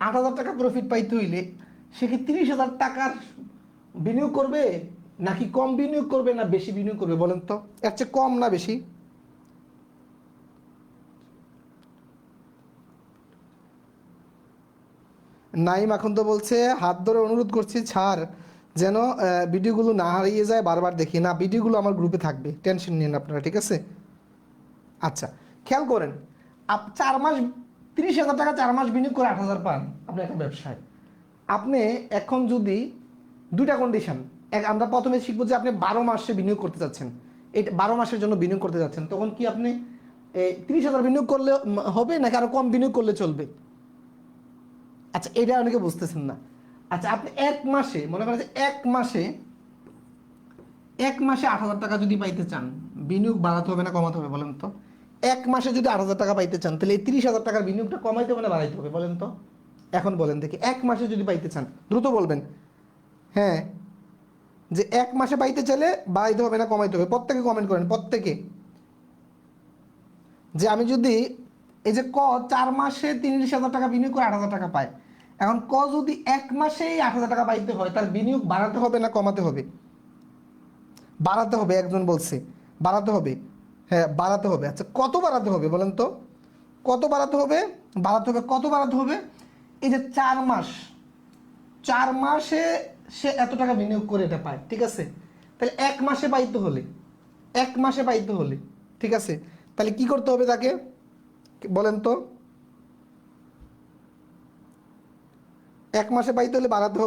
8,000 টাকা প্রফিট পাইতে হইলে সে কি 30,000 টাকার বিনিয়োগ করবে, নাকি কম বিনিয়োগ করবে, না বেশি বিনিয়োগ করবে? বলেন তো, এর চেয়ে কম না বেশি? নাইম এখন তো বলছে হাত ধরে অনুরোধ করছি ছাড়, যেন ভিডিওগুলো না হারিয়ে যায়, বারবার দেখি না। ভিডিওগুলো আমার গ্রুপে থাকবে, টেনশন নিন আপনারা, ঠিক আছে? আচ্ছা, খেয়াল করেন, 4 মাস 30,000 টাকা 4 মাস বিনিয়োগ করে 8,000 পান আপনি একটা ব্যবসায়। আপনি এখন যদি দুইটা কন্ডিশন, আমরা প্রথমে শিখবো যে আপনি 12 মাসে বিনিয়োগ করতে চাচ্ছেন, এই 12 মাসের জন্য বিনিয়োগ করতে যাচ্ছেন, তখন কি আপনি 30,000 বিনিয়োগ করলে হবে, নাকি আরো কম বিনিয়োগ করলে চলবে? আচ্ছা, এটা অনেকে বুঝতেছেন না। আচ্ছা, আপনি 1 মাসে মনে করেন যে 1 মাসে 8,000 টাকা যদি পাইতে চান, বিনিয়োগ বাড়াতে হবে না কমাতে হবে বলেন তো? 1 মাসে যদি 8,000 টাকা পাইতে চান, তাহলে এই 30,000 টাকার বিনিয়োগটা কমাইতে হবে না বাড়াইতে হবে বলেন তো? এখন বলেন দেখি, 1 মাসে যদি পাইতে চান, দ্রুত বলবেন। হ্যাঁ, যে 1 মাসে পাইতে চাইলে বাড়াইতে হবে না কমাইতে হবে? প্রত্যেকে কমেন্ট করেন, প্রত্যেকে। যে আমি যদি এই যে ক 4 মাসে 30,000 টাকা বিনিয়োগ করে 8,000 টাকা পায়, এখন ক যদি 1 মাসেই 8,000 টাকা পাইতে হয়, তার বিনিয়োগ বাড়াতে হবে না কমাতে হবে? বাড়াতে হবে, একজন বলছে বাড়াতে হবে। হ্যাঁ, বাড়াতে হবে। আচ্ছা, কত বাড়াতে হবে বলেন তো? কত বাড়াতে হবে? কত বাড়াতে হবে? এই যে 4 মাস, 4 মাসে সে এত টাকা বিনিয়োগ করে এটা পায়, ঠিক আছে? তাহলে 1 মাসে পাইতে হলে, 1 মাসে পাইতে হলে, ঠিক আছে, তাহলে কি করতে হবে তাকে বলেন তো? 1 মাসে পাইতে হলে বাড়াতে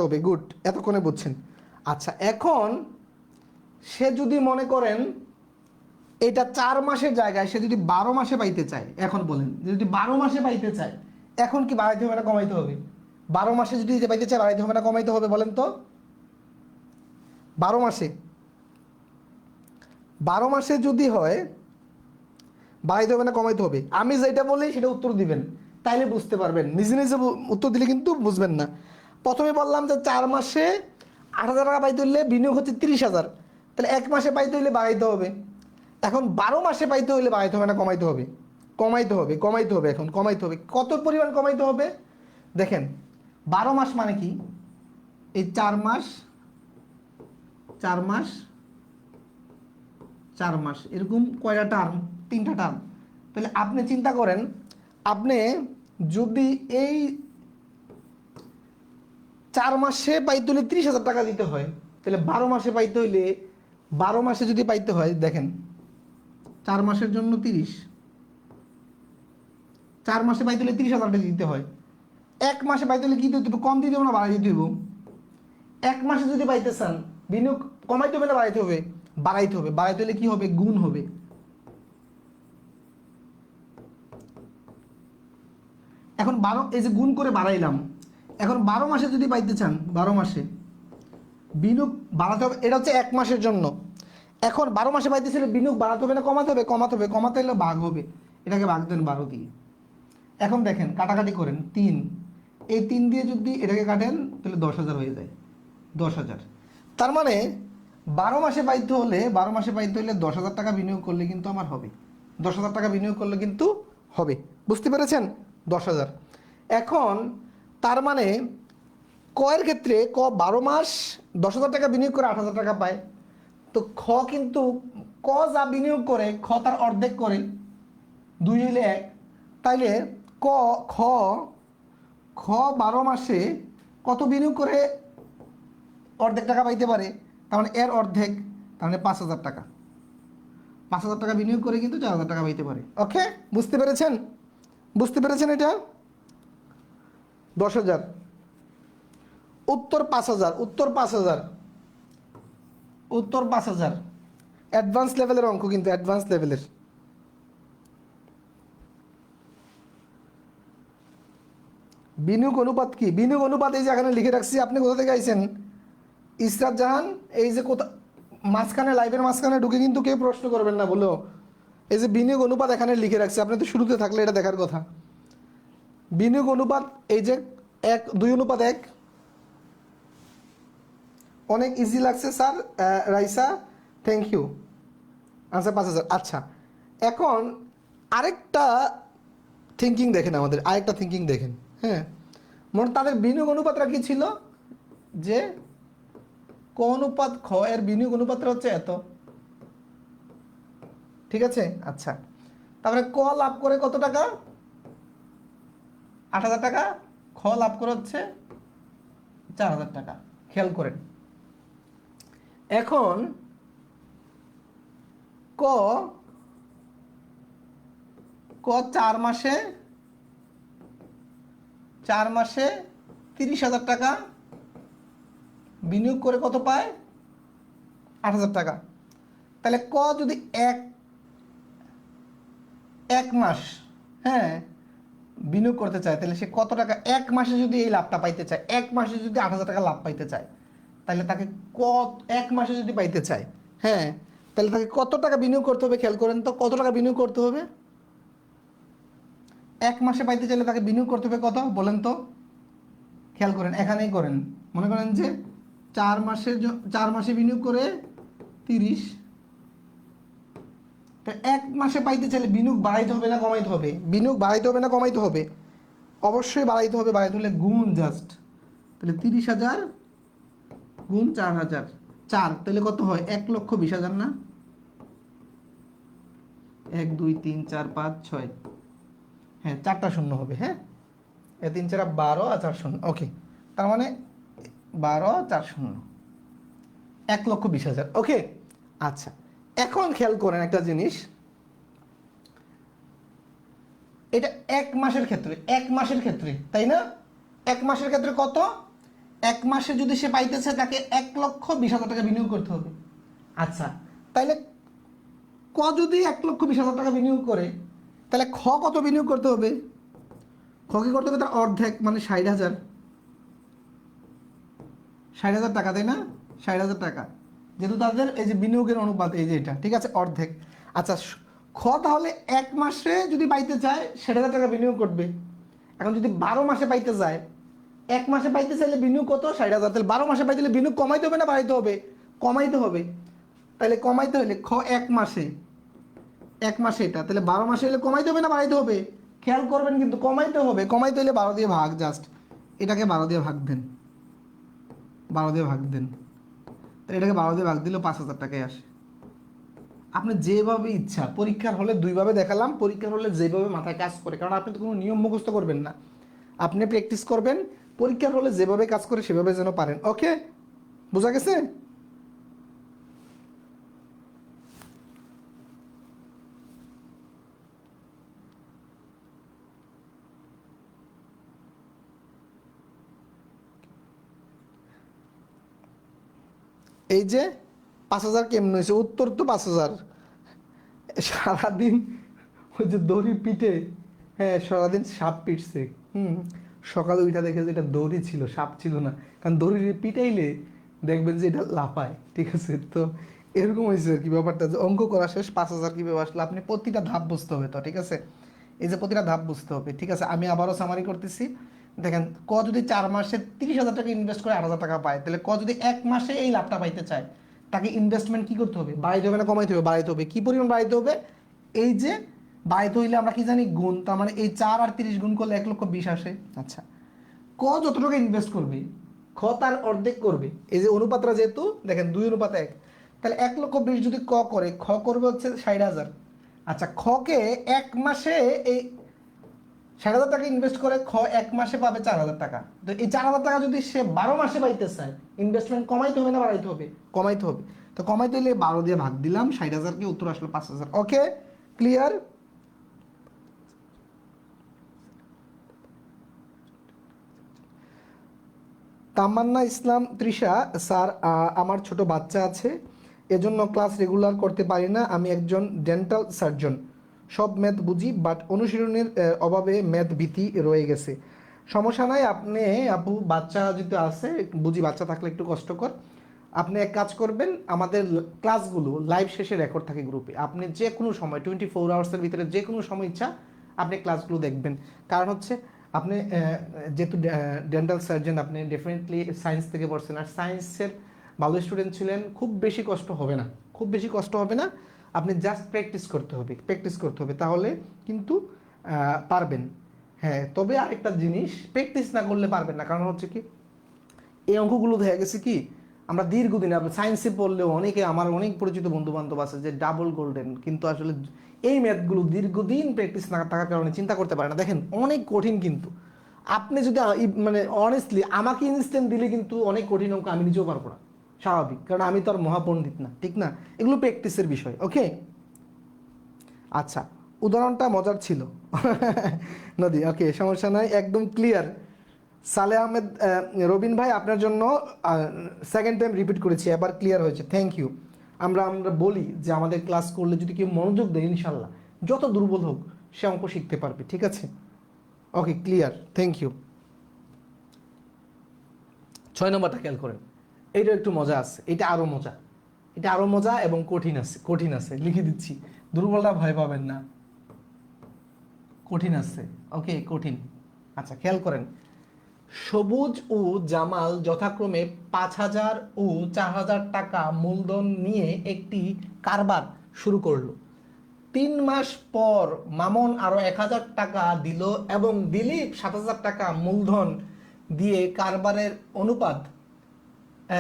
হবে, গুড, এতক্ষণে বুঝছেন। আচ্ছা, এখন সে যদি মনে করেন এটা 4 মাসের জায়গায় সে যদি 12 মাসে পাইতে চায়, এখন বলেন যদি 12 মাসে পাইতে চায়, এখন কি বাড়াইতে হবে না কমাইতে হবে? 12 মাসে যদি পাইতে চায়, বাড়াইতে হবে না কমাইতে হবে বলেন তো? 12 মাসে, 12 মাসে যদি হয়, বাড়াইতে হবে না কমাইতে হবে? আমি যেটা বলি সেটা উত্তর দিবেন, তাইলে বুঝতে পারবেন। নিজে নিজে উত্তর দিলে কিন্তু বুঝবেন না। প্রথমে বললাম যে 4 মাসে 8,000 টাকা পাইতে হলে বিনিয়োগ হচ্ছে 30,000, তাহলে 1 মাসে পাইতে হলে বাড়াইতে হবে। এখন 12 মাসে পাইতে হলে বাড়াইতে হবে না কমাইতে হবে? কমাইতে হবে। এখন কমাইতে হবে, কত পরিমাণ কমাইতে হবে? দেখেন, 12 মাস মানে কি? এই 4 মাস, 4 মাস, 4 মাস, এরকম কয়টা টার্ম? 3টা টার্ম। তাহলে আপনি চিন্তা করেন, আপনি যদি এই 4 মাসে পাইতে হলে 30,000 টাকা দিতে হয়, তাহলে 12 মাসে পাইতে হইলে 12 মাসে যদি পাইতে হয়, দেখেন 4 মাসের জন্য 30, 4 মাসে পাইতে হলে 30,000 টাকা দিতে হয়। 1 মাসে পাইতে হলে কি দিতে হবে? কম দিতে হবে না বাড়াই দিতে হবে? 1 মাসে যদি পাইতে চান, বিনিয়োগ কমাইতে হবে না বাড়াইতে হবে? বাড়াইতে হবে। বাড়াইতে হলে কি হবে? গুণ হবে। এখন 12, এই যে গুণ করে বাড়াইলাম, এখন 12 মাসে যদি পাইতে চান, 12 মাসে বিনিয়োগ বাড়াতে হবে। এটা হচ্ছে 1 মাসের জন্য। এখন 12 মাসে পাইতেছিলে বিনিয়োগ বাড়াতে হবে না কমাতে হবে? কমাতে হবে। কমাতে হলে ভাগ হবে, এটাকে ভাগ দেন 12 দিয়ে। এখন দেখেন কাটাকাটি করেন, 3, এই 3 দিয়ে যদি এটাকে কাটেন তাহলে 10,000 হয়ে যায়, 10,000। তার মানে 12 মাসে পাইতে হলে 10,000 টাকা বিনিয়োগ করলে কিন্তু আমার হবে, 10,000 টাকা বিনিয়োগ করলে কিন্তু হবে। বুঝতে পেরেছেন? 10,000। এখন তার মানে কয়ের ক্ষেত্রে 12 মাস 10,000 টাকা বিনিয়োগ করে 8,000 টাকা পায়। তো কিন্তু যা বিনিয়োগ করে তার অর্ধেক করে, 2 হইলে 1। তাইলে খ খ 12 মাসে কত বিনিয়োগ করে অর্ধেক টাকা পাইতে পারে? তার মানে এর অর্ধেক, তার মানে 5,000 টাকা। 5,000 টাকা বিনিয়োগ করে কিন্তু 4,000 টাকা পাইতে পারে। ওকে, বুঝতে পেরেছেন? বুঝতে পেরেছেন? এটা 10,000, উত্তর 5,000, উত্তর 5,000, উত্তর 5,000। অ্যাডভান্স লেভেলের অঙ্ক, কিন্তু অ্যাডভান্স লেভেলের। বিনিয়োগ অনুপাত কি? বিনিয়োগ অনুপাত এই যে এখানে লিখে রাখছি। আপনি কোথা থেকে আইছেন? ইসরাত জাহান। এই যে কোথা মাঝখানে, লাইভের মাঝখানে ঢুকে কিন্তু কেউ প্রশ্ন করবেন না বলো। এই যে বিনিয়োগ অনুপাত এখানে লিখে রাখছি, আপনি তো শুরুতে থাকলে এটা দেখার কথা। বিনিয়োগ অনুপাত এই যে 2:1। অনেক ইজি লাগছে sir. Raisa, thank you. Answer 5,000। আচ্ছা, এখন আরেকটা থিঙ্কিং দেখেন, আমাদের আরেকটা থিঙ্কিং দেখেন। হ্যাঁ, মনে তাদের বিনিয়োগ অনুপাতটা কি ছিল? যে ক অনুপাত খ এর বিনিয়োগ অনুপাতটা হচ্ছে এত, ঠিক আছে? আচ্ছা, তারপরে ক লাভ করে কত টাকা? 8,000 টাকা। খ লাভ করে হচ্ছে 4,000 টাকা। খেয়াল করেন, এখন ক 4 মাসে 30,000 টাকা বিনিয়োগ করে কত পায়? 8,000 টাকা। তাহলে ক যদি এক মাস, হ্যাঁ, বিনিয়োগ করতে চায়, তাহলে সে কত টাকা 1 মাসে যদি এই লাভটা পাইতে চায়, 1 মাসে যদি 8,000 টাকা লাভ পাইতে চায়, তাহলে তাকে 1 মাসে যদি পাইতে চায়, হ্যাঁ, তাহলে তাকে কত টাকা বিনিয়োগ করতে হবে? খেয়াল করেন তো, কত টাকা বিনিয়োগ করতে হবে? 1 মাসে পাইতে চাইলে তাকে বিনিয়োগ করতে হবে কত বলেন তো? খেয়াল করেন, এখানেই করেন। মনে করেন যে 4 মাসে বিনিয়োগ করে 30, তা 1 মাসে পাইতে চাইলে বিনিয়োগ বাড়াইতে হবে না কমাইতে হবে? বিনিয়োগ বাড়াইতে হবে না কমাইতে হবে? অবশ্যই বাড়াইতে হবে। বাড়াইতে হলে গুণ জাস্ট। তাহলে 30,000 গুণ 4,000, 4, তাহলে কত হয়? 1,20,000 না? 1 2 3 4 5 6, হ্যাঁ, 4টা শূন্য হবে। হ্যাঁ, 3 4 12 আর 4 শূন্য। ওকে, তার মানে 12 4 শূন্য, 1,20,000। ওকে, আচ্ছা, এখন খেয়াল করেন একটা জিনিস। এটা 1 মাসের ক্ষেত্রে, 1 মাসের ক্ষেত্রে, তাই না? 1 মাসের ক্ষেত্রে কত? 1 মাসে যদি সে পাইতেছে, তাকে 1,20,000 টাকা বিনিয়োগ করতে হবে। আচ্ছা, তাইলে ক যদি 1,20,000 টাকা বিনিয়োগ করে, তাহলে খ কত বিনিয়োগ করতে হবে? খ কি করতে হবে? তার অর্ধেক, মানে 60,000, 60,000 টাকা, তাই না? 60,000 টাকা, যেহেতু তাদের এই যে বিনিয়োগের অনুপাত এই যে এটা, ঠিক আছে, অর্ধেক। আচ্ছা, খ তাহলে 1 মাসে যদি পাইতে চায় 60,000 টাকা বিনিয়োগ করবে। এখন যদি 12 মাসে পাইতে চায়, 1 মাসে পাইতে চাইলে বিনিয়োগ কত? 60,000। তাহলে 12 মাসে পাইতে হলে বিনিয়োগ কমাইতে হবে না বাড়াইতে হবে? কমাইতে হবে। তাহলে কমাইতে হলে খ 1 মাসে, 1 মাসে এটা, তাহলে 12 মাসে হলে কমাইতে হবে না বাড়াইতে হবে? খেয়াল করবেন কিন্তু, কমাইতে হবে। কমাইতে হলে 12 দিয়ে ভাগ, জাস্ট এটাকে 12 দিয়ে ভাগ দেন, 12 দিয়ে ভাগ দেন। তাহলে এটাকে 12 দিয়ে ভাগ দিলেও 5,000 টাকায় আসে। আপনি যেভাবে ইচ্ছা, পরীক্ষার হলে দুইভাবে দেখালাম, পরীক্ষার হলে যেভাবে মাথায় কাজ করে, কারণ আপনি তো কোনো নিয়ম মুখস্থ করবেন না, আপনি প্র্যাকটিস করবেন, পরীক্ষার হলে যেভাবে কাজ করে সেভাবে যেন পারেন। ওকে, বোঝা গেছে? এই যে 5,000 কেমন হয়েছে, উত্তর তো 5,000। সারাদিন ওই যে দড়ি পিটে, হ্যাঁ সারাদিন সাপ পিটছে। হুম, সকালে উঠা দেখে যে এটা দড়ি ছিল, সাপ ছিল না, কারণ দড়ি পিটাইলে দেখবেন যে এটা লাফায়। ঠিক আছে, তো এরকম হয়েছে আর কি ব্যাপারটা, যে অঙ্ক করা শেষ, 5,000 কীভাবে আসলে আপনি প্রতিটা ধাপ বুঝতে হবে তো। ঠিক আছে, এই যে প্রতিটা ধাপ বুঝতে হবে। ঠিক আছে, আমি আবারও সামারি করতেছি। দেখেন, ক যদি 4 মাসে 30,000 টাকা ইনভেস্ট করে 8,000 টাকা পায়, তাহলে ক যদি 1 মাসে এই লাভটা পাইতে চায়, তাকে ইনভেস্টমেন্ট কি করতে হবে? বাড়াইতে হবে না কমাইতে হবে? বাড়াইতে হবে। কি পরিমাণ বাড়াইতে হবে? এই যে বাড়াইতে হইলে আমরা কি জানি? গুণ। তার মানে এই 4 আর 30 গুণ করলে 1,20,000 আসে। আচ্ছা, ক যত টাকা ইনভেস্ট করবে, খ তার অর্ধেক করবে। এই যে অনুপাতটা যেহেতু দেখেন 2:1, তাহলে 1,20,000 যদি ক করে, খ করবে হচ্ছে 60,000। আচ্ছা, খকে 1 মাসে এই 60,000 টাকা ইনভেস্ট করে, খ 1 মাসে পাবে 4,000 টাকা। তো এই 4,000 টাকা যদি সে 12 মাসে পাইতে চায়, ইনভেস্টমেন্ট কমাইতে হবে না বাড়াইতে হবে? কমাইতে হবে। তো কমাইতে হলে 12 দিয়ে ভাগ দিলাম, 60,000কে, উত্তর আসলো 5,000। ওকে, ক্লিয়ার? তামান্না ইসলাম তৃষা, স্যার আমার ছোট বাচ্চা আছে, এজন্য ক্লাস রেগুলার করতে পারি না। আমি একজন ডেন্টাল সার্জন, সব ম্যাথ বুঝি, বাট অনুশীলনের অভাবে ম্যাথ ভীতি রয়ে গেছে। সমস্যা নাই, আপনি আপু বাচ্চা যদি আছে, বুঝি বাচ্চা থাকলে একটু কষ্টকর। আপনি এক কাজ করবেন, আমাদের ক্লাসগুলো লাইভ শেষে রেকর্ড থাকে গ্রুপে, আপনি যে কোনো সময় 24 আওয়ার্সের ভিতরে যে কোনো সময় ইচ্ছা আপনি ক্লাসগুলো দেখবেন। কারণ হচ্ছে আপনি যেহেতু ডেন্টাল সার্জন, আপনি ডেফিনেটলি সায়েন্স থেকে পড়ছেন, আর সায়েন্সের ভালো স্টুডেন্ট ছিলেন, খুব বেশি কষ্ট হবে না, খুব বেশি কষ্ট হবে না। আপনি জাস্ট প্র্যাকটিস করতে হবে, প্র্যাকটিস করতে হবে, তাহলে কিন্তু পারবেন। হ্যাঁ, তবে আরেকটা জিনিস, প্র্যাকটিস না করলে পারবেন না। কারণ হচ্ছে কি, এই অঙ্কগুলো দেখা গেছে কি, আমরা দীর্ঘদিন আপনি সায়েন্সে পড়লেও অনেকে, আমার অনেক পরিচিত বন্ধু বান্ধব আছে যে ডাবল গোল্ডেন, কিন্তু আসলে এই ম্যাথগুলো দীর্ঘদিন প্র্যাকটিস না থাকার কারণে চিন্তা করতে পারে না। দেখেন, অনেক কঠিন কিন্তু। আপনি যদি মানে অনেস্টলি আমাকে ইনস্ট্যান্ট দিলে কিন্তু অনেক কঠিন অঙ্ক আমি নিজেও পারবো না, স্বাভাবিক, কারণ আমি তো আর মহাপণ্ডিত না, ঠিক না? এগুলো প্র্যাকটিসের বিষয়। ওকে, আচ্ছা, উদাহরণটা মজার ছিল। নদী, ওকে, সমস্যা নাই, একদম ক্লিয়ার। সালে আহমেদ, রবিন ভাই আপনার জন্য সেকেন্ড টাইম রিপিট করেছি, এবার ক্লিয়ার হয়েছে, থ্যাংক ইউ। আমরা আমরা বলি যে আমাদের ক্লাস করলে যদি কেউ মনোযোগ দেয়, ইনশাল্লাহ যত দুর্বল হোক সে অঙ্ক শিখতে পারবে। ঠিক আছে, ওকে, ক্লিয়ার, থ্যাংক ইউ। 6 নম্বরটা খেয়াল করেন, এইটা একটু মজা আছে, এটা আরও মজা, এটা আরও মজা এবং কঠিন আছে, কঠিন আছে, লিখে দিচ্ছি, দুর্বলটা ভয় পাবেন না, কঠিন আছে। ওকে, কঠিন। আচ্ছা, খেয়াল করেন, সবুজ ও জামাল যথাক্রমে 5,000 ও 4,000 টাকা মূলধন নিয়ে একটি কারবার শুরু করলো। 3 মাস পর মামুন আরো 1,000 টাকা দিল এবং দিলীপ 7,000 টাকা মূলধন দিয়ে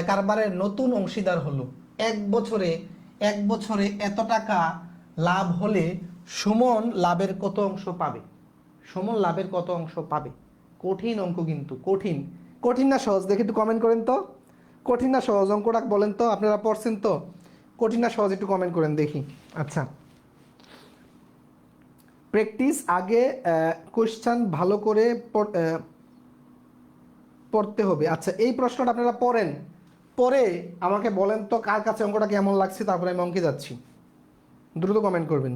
কারবারের নতুন অংশীদার হলো। এক বছরে এত টাকা লাভ হলে সুমন লাভের কত অংশ পাবে? সুমন লাভের কত অংশ পাবে? কঠিন অঙ্ক কিন্তু, কঠিন। কঠিন না সহজ, দেখে একটু কমেন্ট করেন তো, কঠিন না সহজ অঙ্কটা বলেন তো, আপনারা পড়ছেন তো, কঠিন না সহজ একটু কমেন্ট করেন দেখি। আচ্ছা, প্র্যাকটিস আগে, কোশ্চেন ভালো করে পড়তে হবে। আচ্ছা, এই প্রশ্নটা আপনারা পড়েন, পরে আমাকে বলেন তো কার কাছে অঙ্কটা কেমন লাগছে, তারপরে আমি অঙ্কে যাচ্ছি। দ্রুত কমেন্ট করবেন।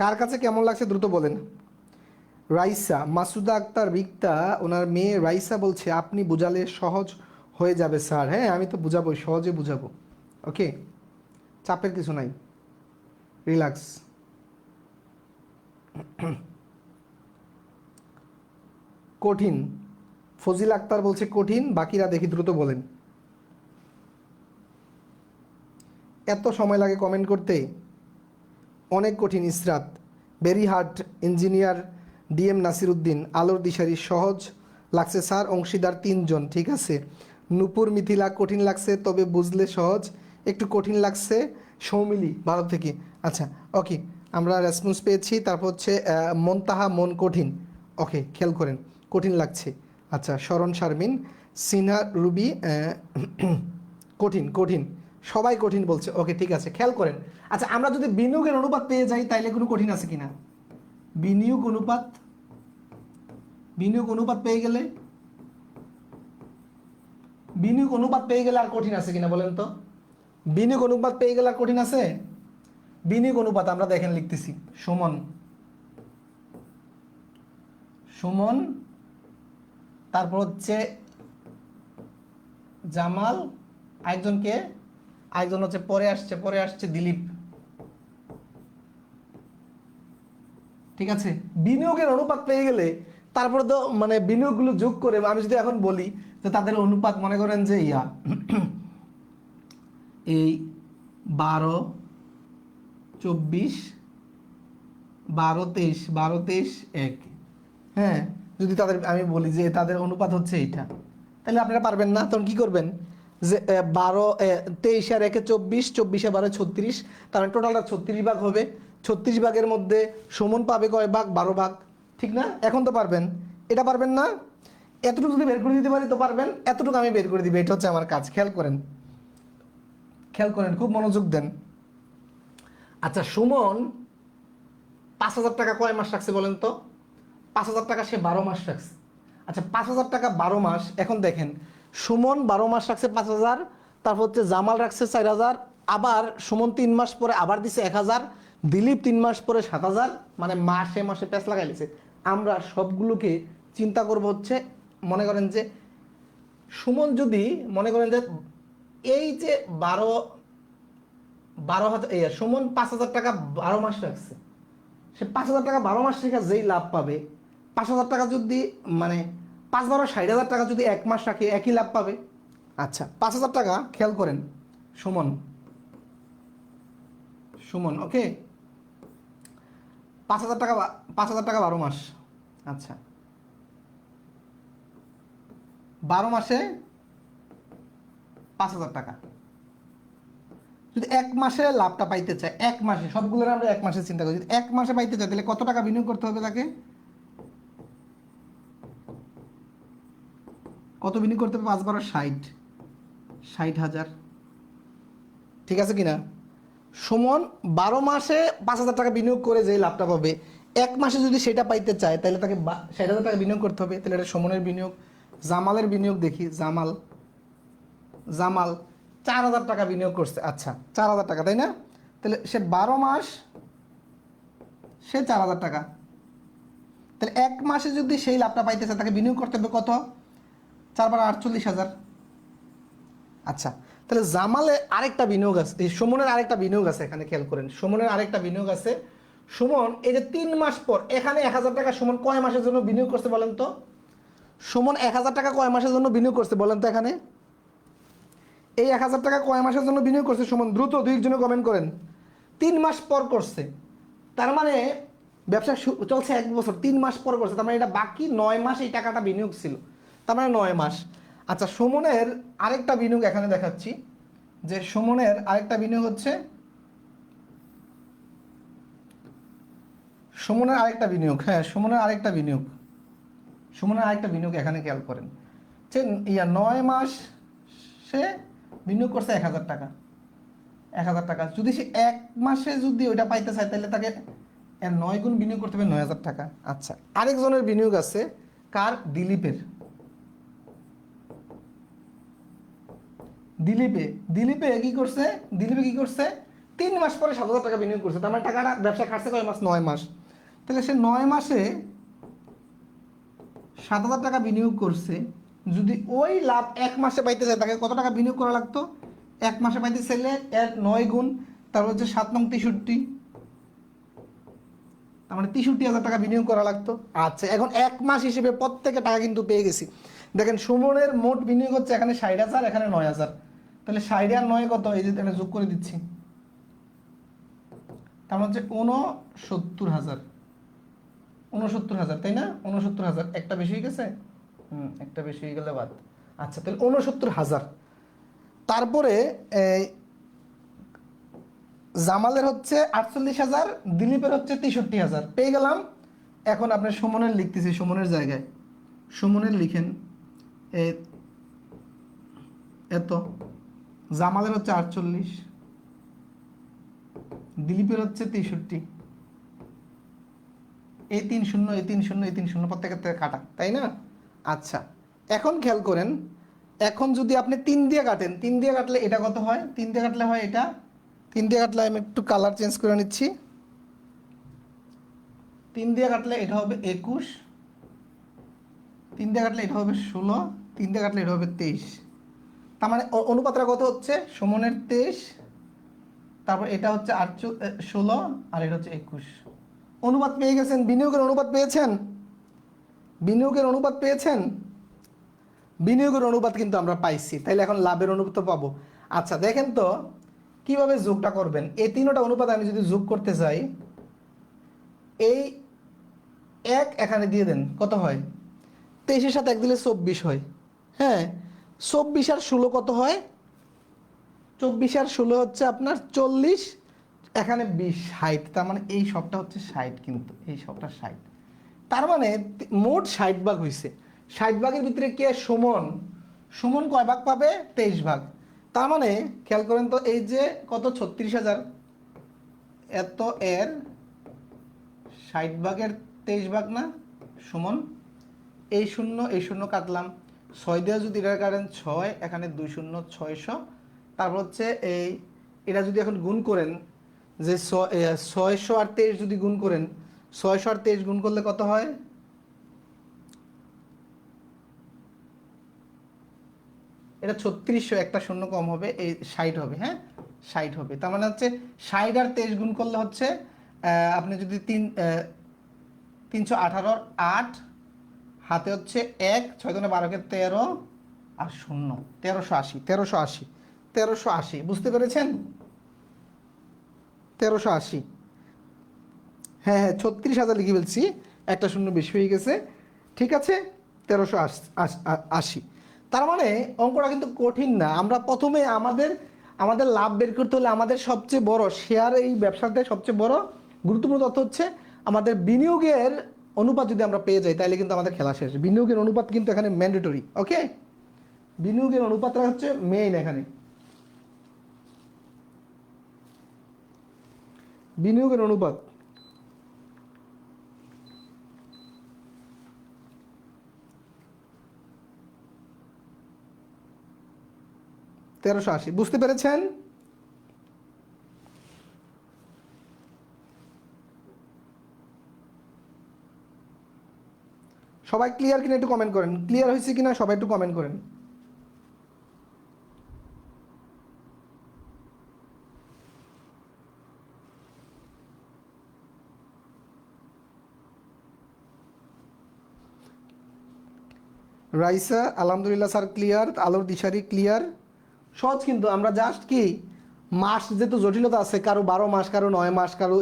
কার কাছে কেমন লাগছে দ্রুত বলেন। রাইসা, মাসুদা আক্তার রিক্তা, ওনার মেয়ে রাইসা বলছে আপনি বুঝালে সহজ হয়ে যাবে স্যার। হ্যাঁ, আমি তো বুঝাবোই, সহজে বুঝাবো। ওকে, চাপের কিছু নাই, রিল্যাক্স। কঠিন, ফজিল আক্তার বলছে কঠিন, বাকিরা দেখি দ্রুত বলেন। এত সময় লাগে কমেন্ট করতে? অনেক কঠিন। Israt, very hard engineer DM Nasiruddin, আলোর দিশারি সহজ লাগছে স্যার, অংশীদার 3 জন, ঠিক আছে। নূপুর মিথিলা কঠিন লাগছে তবে বুঝলে সহজ, একটু কঠিন লাগছে সৌমিলি ভারত থেকে। আচ্ছা ওকে, আমরা রেসপন্স পেয়েছি। তারপর হচ্ছে মনতাহা মন কঠিন, ওকে খেয়াল করেন কঠিন লাগছে। আচ্ছা শরণ শারমিন, সিনহা রুবি কঠিন কঠিন, সবাই কঠিন বলছে, ওকে ঠিক আছে খেয়াল করেন। আচ্ছা আমরা যদি বিনিয়োগের অনুপাত পেয়ে যাই তাইলে কোনো কঠিন আছে কিনা, বিনিয়োগ অনুপাত, বিনিয়োগ অনুপাত পেয়ে গেলে, বিনিয়োগ অনুপাত পেয়ে গেলে আর কঠিন আছে কিনা বলেন তো, বিনিয়োগ অনুপাত পেয়ে গেলে আর কঠিন আছে? বিনিয়োগ অনুপাত আমরা দেখেন লিখতেছি সুমন, সুমন, তারপর হচ্ছে জামাল, আরেকজনকে, আরেকজন হচ্ছে পরে আসছে দিলীপ, ঠিক আছে। বিনিয়োগের অনুপাত পেয়ে গেলে তারপরে তো মানে বিনিয়োগগুলো যোগ করে আমি যদি এখন বলি যে তাদের অনুপাত মনে করেন যে এই 12 24 12 23 12 23 1, হ্যাঁ যদি তাদের আমি বলি যে তাদের অনুপাত হচ্ছে এইটা, তাহলে আপনারা পারবেন না। তখন কি করবেন যে 12 23 আর 1 24, 24 আর 12 36, তার মানে টোটালটা 36 ভাগ হবে। 36 ভাগের মধ্যে সুমন পাবে কয় ভাগ? 12 ভাগ, ঠিক না? এখন তো পারবেন, এটা পারবেন না? এতটুকু যদি বের করে দিতে পারি তো পারবেন, এতটুকু আমি বের করে দিবে, এটা হচ্ছে আমার কাজ। খেয়াল করেন, খেয়াল করেন, খুব মনোযোগ দেন। আচ্ছা সুমন 5,000 টাকা কয় মাস রাখছে বলেন তো? 5,000 টাকা সে 12 মাস রাখছে। আচ্ছা 5,000 টাকা 12 মাস, এখন দেখেন সুমন 12 মাস রাখছে 5,000, তারপর হচ্ছে জামাল রাখছে 4,000, আবার সুমন 3 মাস পরে আবার দিছে 1,000, দিলীপ 3 মাস পরে 7,000, মানে মাসে মাসে প্যাচ লাগাই লিছে। আমরা সবগুলোকে চিন্তা করব হচ্ছে, মনে করেন যে সুমন যদি মনে করেন যে এই যে 12,000 সুমন 5,000 টাকা 12 মাস রাখছে, সে 5,000 টাকা 12 মাস রেখে যেই লাভ পাবে, 5,000 টাকা যদি মানে 5 12 60,000 টাকা যদি 1 মাস রাখে একই লাভ পাবে। আচ্ছা 5,000 টাকা খেয়াল করেন সুমন, সুমন ওকে 5,000 টাকা, 5,000 টাকা 12 মাস, আচ্ছা 12 মাসে 5,000 টাকা, যদি 1 মাসে লাভটা পাইতে চায়, 1 মাসে সবগুলোর আমরা 1 মাসে চিন্তা করি, যদি 1 মাসে পাইতে চায় তাহলে কত টাকা বিনিয়োগ করতে হবে তাকে? কত বিনিয়োগ করতে হবে? 5 12 60, 60,000, ঠিক আছে কিনা? সুমন 12 মাসে 5,000 টাকা বিনিয়োগ করে যে লাভটা পাবে, 1 মাসে যদি সেটা পাইতে চায় তাহলে তাকে 60,000 টাকা বিনিয়োগ করতে হবে। তাহলে এটা সুমনের বিনিয়োগ। জামালের বিনিয়োগ দেখি, জামাল, জামাল 4,000 টাকা বিনিয়োগ করছে, আচ্ছা 4,000 টাকা, তাই না? তাহলে সে 12 মাস সে 4,000 টাকা, তাহলে 1 মাসে যদি সেই লাভটা পাইতে চায় তাকে বিনিয়োগ করতে হবে কত? 4 বার 48,000। আচ্ছা তাহলে জামালে আরেকটা বিনিয়োগ আছে, সুমনের আরেকটা বিনিয়োগ আছে, এখানে খেয়াল করেন সুমনের আরেকটা বিনিয়োগ আছে। সুমন এই যে 3 মাস পর এখানে 1,000 টাকা সুমন কয় মাসের জন্য বিনিয়োগ করছে বলেন তো? সুমন 1,000 টাকা কয় মাসের জন্য বিনিয়োগ করছে বলেন তো? এখানে এই 1,000 টাকা কয় মাসের জন্য বিনিয়োগ করছে সুমন? দ্রুত 2 জনে কমেন্ট করেন। 3 মাস পর করছে, তার মানে ব্যবসা চলছে 1 বছর, 3 মাস পর করছে, তার মানে এটা বাকি 9 মাস এই টাকাটা বিনিয়োগ ছিল, তার মানে 9 মাস। আচ্ছা সুমনের আরেকটা বিনিয়োগ এখানে দেখাচ্ছি, যে সুমনের আরেকটা বিনিয়োগ হচ্ছে, সুমনের আরেকটা বিনিয়োগ, হ্যাঁ সুমনের আরেকটা বিনিয়োগ, সুমনের আরেকটা বিনিয়োগ এখানে খেয়াল করেন যে 9 মাস সে বিনিয়োগ করছে 1,000 টাকা, 1,000 টাকা, যদি সে 1 মাসে যদি ওইটা পাইতে চায় তাহলে তাকে 9 গুণ বিনিয়োগ করতে হবে 9,000 টাকা। আচ্ছা আরেকজনের বিনিয়োগ আছে, কার? দিলীপের, দিলীপে, দিলীপে কি করছে? দিলীপে কি করছে? 3 মাস পরে 7,000 টাকা বিনিয়োগ করছে, তার মানে টাকাটা ব্যবসা খাটছে কয় মাস? 9 মাস। তাহলে সে 9 মাসে 7,000 টাকা বিনিয়োগ করছে, যদি ওই লাভ 1 মাসে পাইতে চায় তাকে কত টাকা বিনিয়োগ করা লাগতো? 1 মাসে পাইতে চাইলে এর 9 গুণ, তারপর হচ্ছে 7 নং 63, তার মানে 63,000 টাকা বিনিয়োগ করা লাগতো। আচ্ছা এখন 1 মাস হিসেবে প্রত্যেকে টাকা কিন্তু পেয়ে গেছি। দেখেন সুমনের মোট বিনিয়োগ হচ্ছে এখানে 60,000, এখানে 9,000, তাহলে 60 আর 9 কত? এই যে এটা যোগ করে দিচ্ছি, তার মানে হচ্ছে 69,000। ৬৯,০০০, তাই না? ৬৯,০০০ একটা বেশি হয়ে গেছে, একটা বেশি হয়ে গেলে বাদ। আচ্ছা, তাহলে ৬৯,০০০। তারপরে জামালের হচ্ছে ৪৮,০০০, দিলীপের হচ্ছে ৬৩,০০০, পেয়ে গেলাম। এখন আপনার সুমনের লিখতেছি, সুমনের জায়গায় সুমনের লিখেন এত, জামালের হচ্ছে ৪৮, দিলীপের হচ্ছে ৬৩, এই ৩ শূন্য, এই ৩ শূন্য, এই ৩ শূন্য প্রত্যেকের থেকে কাটা, তাই না? আচ্ছা, এখন খেয়াল করেন, এখন যদি আপনি ৩ দিয়ে কাটেন, ৩ দিয়ে কাটলে এটা কত হয়? ৩ দিয়ে কাটলে হয় এটা, ৩ দিয়ে কাটলে আমি একটু কালার চেঞ্জ করে নিচ্ছি। ৩ দিয়ে কাটলে এটা হবে ২১, ৩ দিয়ে কাটলে এটা হবে ১৬, ৩ দিয়ে কাটলে এটা হবে ২৩। তার মানে অনুপাতটা কত হচ্ছে? সুমনের ২৩, তারপর এটা হচ্ছে ১৬, আর এটা হচ্ছে ২১। অনুপাত পেয়ে গেছেন, বিনিয়োগের অনুপাত পেয়েছেন, বিনিয়োগের অনুপাত পেয়েছেন, বিনিয়োগের অনুপাত কিন্তু আমরা পাইছি, তাইলে এখন লাভের অনুপাত পাবো। আচ্ছা দেখেন তো কিভাবে যোগটা করবেন। এই তিনটা অনুপাত আমি যদি যোগ করতে চাই, এই এক এখানে দিয়ে দেন, কত হয়? ২৩-এর সাথে ১ দিলে ২৪ হয়। হ্যাঁ, ২৪ আর ১৬ কত হয়? ২৪ আর ১৬ হচ্ছে আপনার ৪০, এখানে ২০, ৬০। তার মানে এই সবটা হচ্ছে ৬০, কিন্তু এই সবটা ৬০। তার মানে মোট ৬০ ভাগ হয়েছে। ৬০ ভাগের ভিতরে কে? সুমন। সুমন কয় ভাগ পাবে? ২৩ ভাগ। তার মানে খেয়াল করেন তো, এই যে কত, ৩৬,০০০, এত এর ৬০ ভাগের ২৩ ভাগ না সুমন? এই শূন্য এই শূন্য কাটলাম, ৬ দিয়ে যদি এটা কাটেন ৬, এখানে ২ শূন্য ৬০০। তারপর হচ্ছে এই এটা যদি এখন গুণ করেন, যে ৬০০ আর ২৩ যদি গুণ করেন, ৬০০ আর ২৩ গুণ করলে কত হয়? এটা ৩৬০০, একটা শূন্য কম হবে, এই ৬০ হবে। হ্যাঁ, ৬০ হবে। তার মানে হচ্ছে ৬০ আর ২৩ গুণ করলে হচ্ছে আপনি যদি ৩১৮, ৮ হাতে হচ্ছে ১, ৬ দুগুণে ১২কে ১৩, আর শূন্য ১৩৮০, ১৩৮০, ১৩৮০। বুঝতে পেরেছেন? ১৩৮০। হ্যাঁ হ্যাঁ, ৩৬,০০০ লিখে ফেলছি, একটা শূন্য বেশি হয়ে গেছে। ঠিক আছে, ১৩৮০। তার মানে অঙ্কটা কিন্তু কঠিন না। আমরা প্রথমে আমাদের আমাদের লাভ বের করতে হলে আমাদের সবচেয়ে বড় শেয়ার, এই ব্যবসাতে সবচেয়ে বড় গুরুত্বপূর্ণ তথ্য হচ্ছে আমাদের বিনিয়োগের অনুপাত। যদি আমরা পেয়ে যাই তাহলে কিন্তু আমাদের খেলা শেষ। বিনিয়োগের অনুপাত কিন্তু এখানে ম্যান্ডেটরি। ওকে, বিনিয়োগের অনুপাতটা হচ্ছে মেইন এখানে। বিনিয়োগের অনুপাত তেরোশো আশি। বুঝতে পেরেছেন? সবাই ক্লিয়ার কিনা একটু কমেন্ট করেন, ক্লিয়ার হয়েছে কিনা সবাই একটু কমেন্ট করেন। রাইসা আলহামদুলিল্লাহ স্যার ক্লিয়ার, আলোর দিশারি ক্লিয়ার। সহজ কিন্তু, আমরা জাস্ট কি মাস যেহেতু জটিলতা আছে, কারো ১২ মাস, কারো ৯ মাস, কারো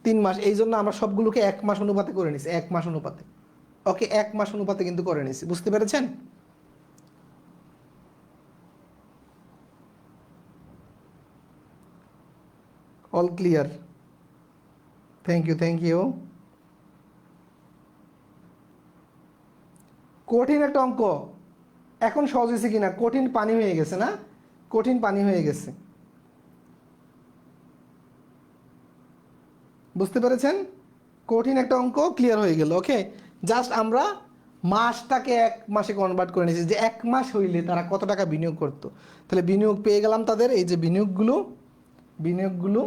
৩ মাস, এই জন্য আমরা সবগুলোকে ১ মাস অনুপাতে করে নিছি, ১ মাস অনুপাতে। ওকে, ১ মাস অনুপাতে কিন্তু করে নিছি। বুঝতে পেরেছেন? All clear, thank you thank you. কঠিন একটা অঙ্ক, এখন সহজ হয়েছে কিনা? কঠিন পানি হয়ে গেছে না? কঠিন পানি হয়ে গেছে। বুঝতে পেরেছেন? কঠিন একটা অঙ্ক ক্লিয়ার হয়ে গেল। ওকে, জাস্ট আমরা মাসটাকে ১ মাসে কনভার্ট করে নিয়েছি, যে ১ মাস হইলে তারা কত টাকা বিনিয়োগ করতো। তাহলে বিনিয়োগ পেয়ে গেলাম তাদের, এই যে বিনিয়োগগুলো, বিনিয়োগগুলো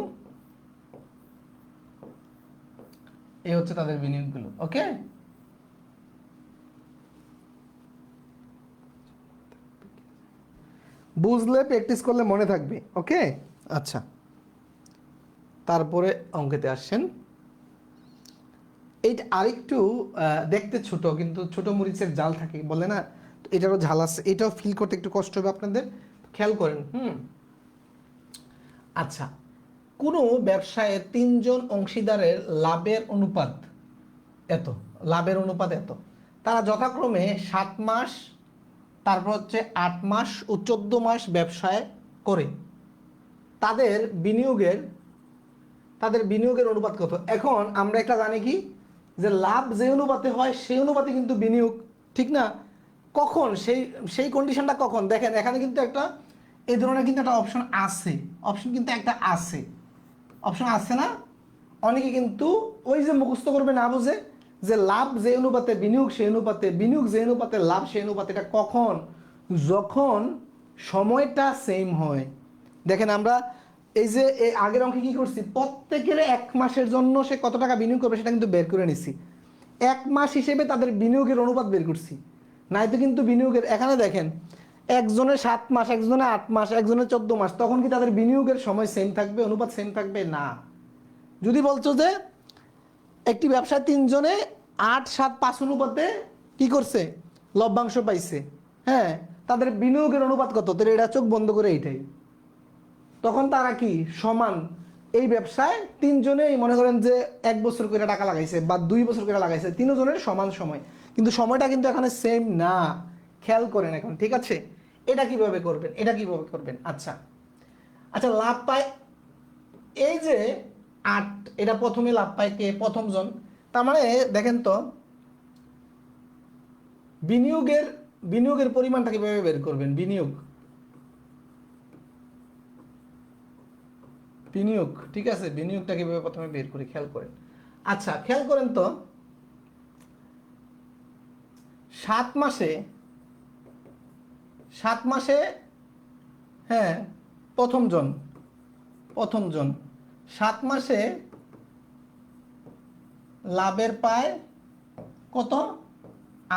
এই হচ্ছে তাদের বিনিয়োগগুলো। ওকে, বুঝলে প্র্যাকটিস করলে মনে থাকবে। ওকে, আচ্ছা, তারপরে অঙ্কেতে আসছেন। এইটা আরেকটু দেখতে ছোট, কিন্তু ছোট মরিচের জাল থাকে বলে না, তো এটারও ঝাল আছে, এটাও ফিল করতে একটু কষ্ট হবে আপনাদের। খেয়াল করেন। আচ্ছা, কোনো ব্যবসায়ে ৩ জন অংশীদারের লাভের অনুপাত এত, লাভের অনুপাত এত। তারা যথাক্রমে 7 মাস, তারপর হচ্ছে 8 মাস ও 14 মাস ব্যবসায় করে। তাদের বিনিয়োগের অনুপাত কত? এখন আমরা একটা জানি কি, যে লাভ যে অনুপাতে হয় সেই অনুপাতে কিন্তু বিনিয়োগ, ঠিক না? কখন সেই কন্ডিশনটা কখন? দেখেন এখানে কিন্তু একটা এই ধরনের কিন্তু একটা অপশন আছে, অপশন কিন্তু একটা আছে, অপশন আছে না? অনেকে কিন্তু ওই যে মুখস্থ করবে না বুঝে, যে লাভ যে অনুপাতে বিনিয়োগ সেই অনুপাতে, বিনিয়োগ যে অনুপাতে লাভ সেই অনুপাতে। এটা কখন? যখন সময়টা সেম হয়। দেখেন আমরা এই যে এই আগের অঙ্কে কি করছি, প্রত্যেকের 1 মাসের জন্য সে কত টাকা বিনিয়োগ করবে সেটা কিন্তু বের করে নিছি। 1 মাস হিসেবে তাদের বিনিয়োগের অনুপাত বের করছি। নাই তো কিন্তু বিনিয়োগের, এখানে দেখেন একজনের 7 মাস, একজনের 8 মাস, একজনের 14 মাস, তখন কি তাদের বিনিয়োগের সময় সেম থাকবে, অনুপাত সেম থাকবে? না। যদি বলছো যে একটি ব্যবসায় 3 জনে 8-7-5 অনুপাতে কি করছে, লভ্যাংশ পাইছে, হ্যাঁ, তাদের বিনিয়োগের অনুপাত কত? তাহলে এটা চোখ বন্ধ করে এইটাই, তখন তারা কি সমান। এই ব্যবসায় 3 জনেই মনে করেন যে 1 বছর করে টাকা লাগাইছে বা 2 বছর করে লাগাইছে, 3 জনের সমান সময়, কিন্তু সময়টা কিন্তু এখানে সেম না। খেয়াল করেন এখন, ঠিক আছে? এটা কিভাবে করবেন, এটা কিভাবে করবেন? আচ্ছা আচ্ছা, লাভ পায় এই যে 8, এটা প্রথমে লাভ পায় কে? প্রথম জন। তার মানে দেখেন তো বিনিয়োগের পরিমাণটা কিভাবে বের করবেন? বিনিয়োগ, ঠিক আছে, বিনিয়োগটা কিভাবে প্রথমে বের করি খেয়াল করেন। আচ্ছা খেয়াল করেন তো, 7 মাসে, হ্যাঁ, প্রথম জন 7 মাসে লাভের পায় কত?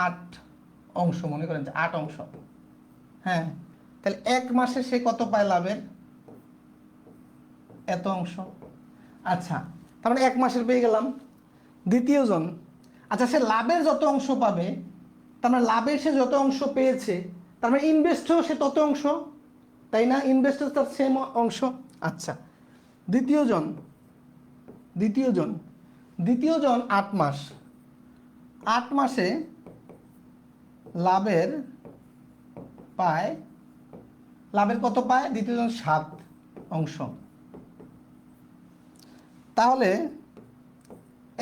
8 অংশ, মনে করেন যে 8 অংশ, হ্যাঁ, তাহলে 1 মাসে সে কত পায় লাভের? এত অংশ। আচ্ছা, তার মানে 1 মাসের পেয়ে গেলাম। দ্বিতীয় জন, আচ্ছা সে লাভের যত অংশ পাবে, তার মানে লাভের সে যত অংশ পেয়েছে, তার মানে ইনভেস্টও সে তত অংশ, তাই না? ইনভেস্টও তার সেম অংশ। আচ্ছা, দ্বিতীয় জন 8 মাস, 8 মাসে লাভের কত পায়? দ্বিতীয় জন 7 অংশ। তাহলে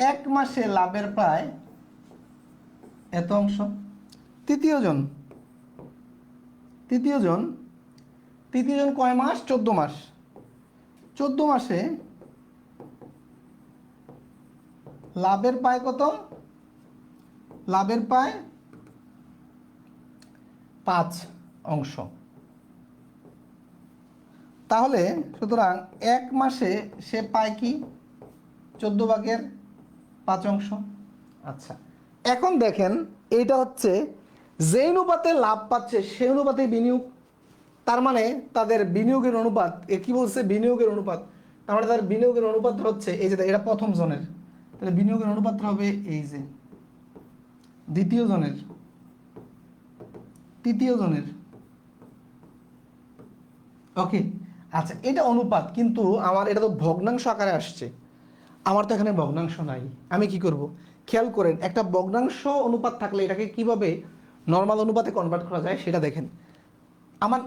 1 মাসে লাভের প্রায় এত অংশ। তৃতীয় জন কয় মাস? 14 মাস। 14 মাসে লাভের পায় কত? লাভের পায় 5 অংশ। তাহলে সুতরাং 1 মাসে সে পায় কি? 14/5 অংশ। আচ্ছা, এখন দেখেন এইটা হচ্ছে যে অনুপাতে লাভ পাচ্ছে সেই অনুপাতে বিনিয়োগ। তার মানে তাদের বিনিয়োগের অনুপাত, কি বলছে? বিনিয়োগের অনুপাত। তার মানে তাদের বিনিয়োগের অনুপাত হচ্ছে এই যে, এটা প্রথম জনের, তাহলে বিনিয়োগের অনুপাত হবে এই যে দ্বিতীয় জনের, তৃতীয় জনের। ওকে, আচ্ছা, এটা অনুপাত, কিন্তু আমার এটা তো ভগ্নাংশ আকারে আসছে, আমার তো এখানে ভগ্নাংশ নাই। আমি কি করব? খেয়াল করেন, একটা ভগ্নাংশ অনুপাত থাকলে এটাকে কিভাবে নর্মাল অনুপাতে কনভার্ট করা যায় সেটা দেখেন। আমার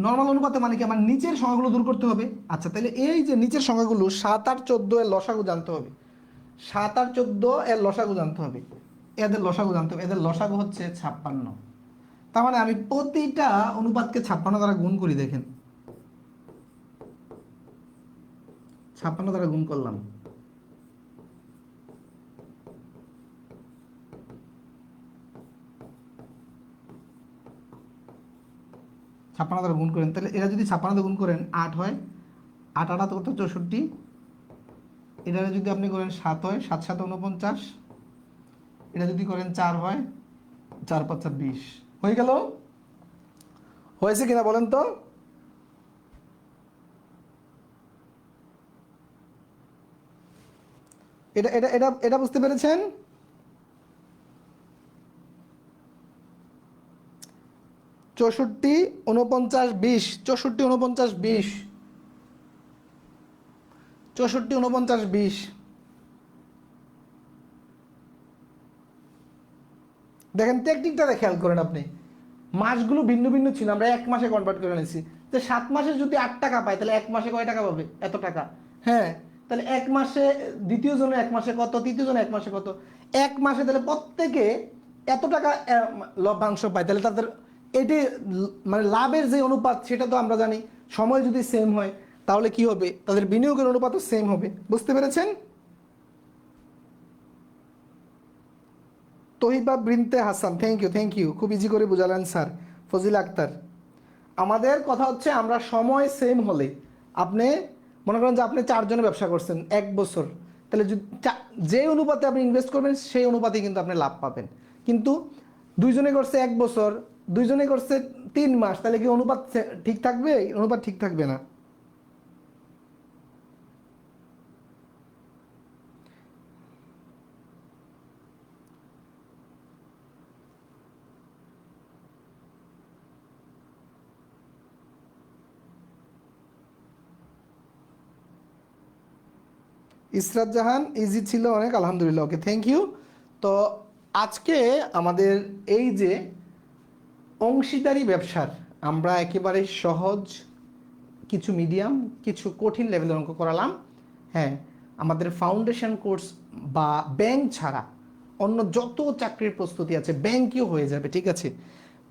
নর্মাল অনুপাতে মানে কি, আমার নিচের সংখ্যাগুলো দূর করতে হবে। আচ্ছা, তাহলে এই যে নিচের সংখ্যাগুলো 7 আর 14 এর লসাগু জানতে হবে, 7 আর 14 এর লসাগু জানতে হবে, এদের লসাগু জানতে হবে। এদের লসাগু হচ্ছে 56। তার মানে আমি প্রতিটা অনুপাতকে 56 দ্বারা গুণ করি। দেখেন 56 দ্বারা গুণ করলাম, 56 দ্বারা গুণ করেন, তাহলে এরা যদি 56 দ্বারা গুণ করেন 8 হয়, 8 8 কত? 64। এটা যদি আপনি করেন 7 হয়, 7 7 49। এটা যদি করেন 4 হয়, 4 5 20। হয়ে গেল? হয়েছে কিনা বলেন তো? এটা এটা এটা এটা বুঝতে পেরেছেন? 64 49 20, 64 49 20, 64 49 20। দেখেন টেকনিকটা খেয়াল করেন আপনি, মাসগুলো ভিন্ন ভিন্ন ছিল, আমরা 1 মাসে কনভার্ট করে নিয়েছি। তো 7 মাসে যদি 8 টাকা পায়, তাহলে 1 মাসে কয় টাকা পাবে? এত টাকা। হ্যাঁ, তাহলে 1 মাসে দ্বিতীয় জনের 1 মাসে কত, তৃতীয় জনের 1 মাসে কত, 1 মাসে তাহলে প্রত্যেকে এত টাকা লভ্যাংশ পায়। তাহলে তাদের এটি মানে লাভের যে অনুপাত সেটা তো আমরা জানি, সময় যদি সেম হয় তাহলে কি হবে, তাদের বিনিয়োগের অনুপাতও সেম হবে। বুঝতে পেরেছেন? তহিবা বিনতে হাসান, থ্যাংক ইউ, খুব ইজি করে বুঝালেন স্যার। ফজিল আক্তার, আমাদের কথা হচ্ছে আমরা সময় সেম হলে, আপনি মনে করেন যে আপনি 4 জনে ব্যবসা করছেন 1 বছর, তাহলে যে অনুপাতে আপনি ইনভেস্ট করবেন সেই অনুপাতে কিন্তু আপনি লাভ পাবেন। কিন্তু 2 জনে করছে 1 বছর, 2 জনে করছে 3 মাস, তাহলে কি অনুপাত ঠিক থাকবে? অনুপাত ঠিক থাকবে না। ইসরাত জাহান, ইজি ছিল অনেক, আলহামদুলিল্লাহ, ওকে, থ্যাংক ইউ। তো আজকে আমাদের এই যে অংশীদারি ব্যবসার, আমরা একেবারে সহজ কিছু, মিডিয়াম কিছু, কঠিন লেভেলের অঙ্ক করালাম। হ্যাঁ, আমাদের ফাউন্ডেশন কোর্স বা ব্যাংক ছাড়া অন্য যত চাকরির প্রস্তুতি আছে ব্যাংকেও হয়ে যাবে, ঠিক আছে?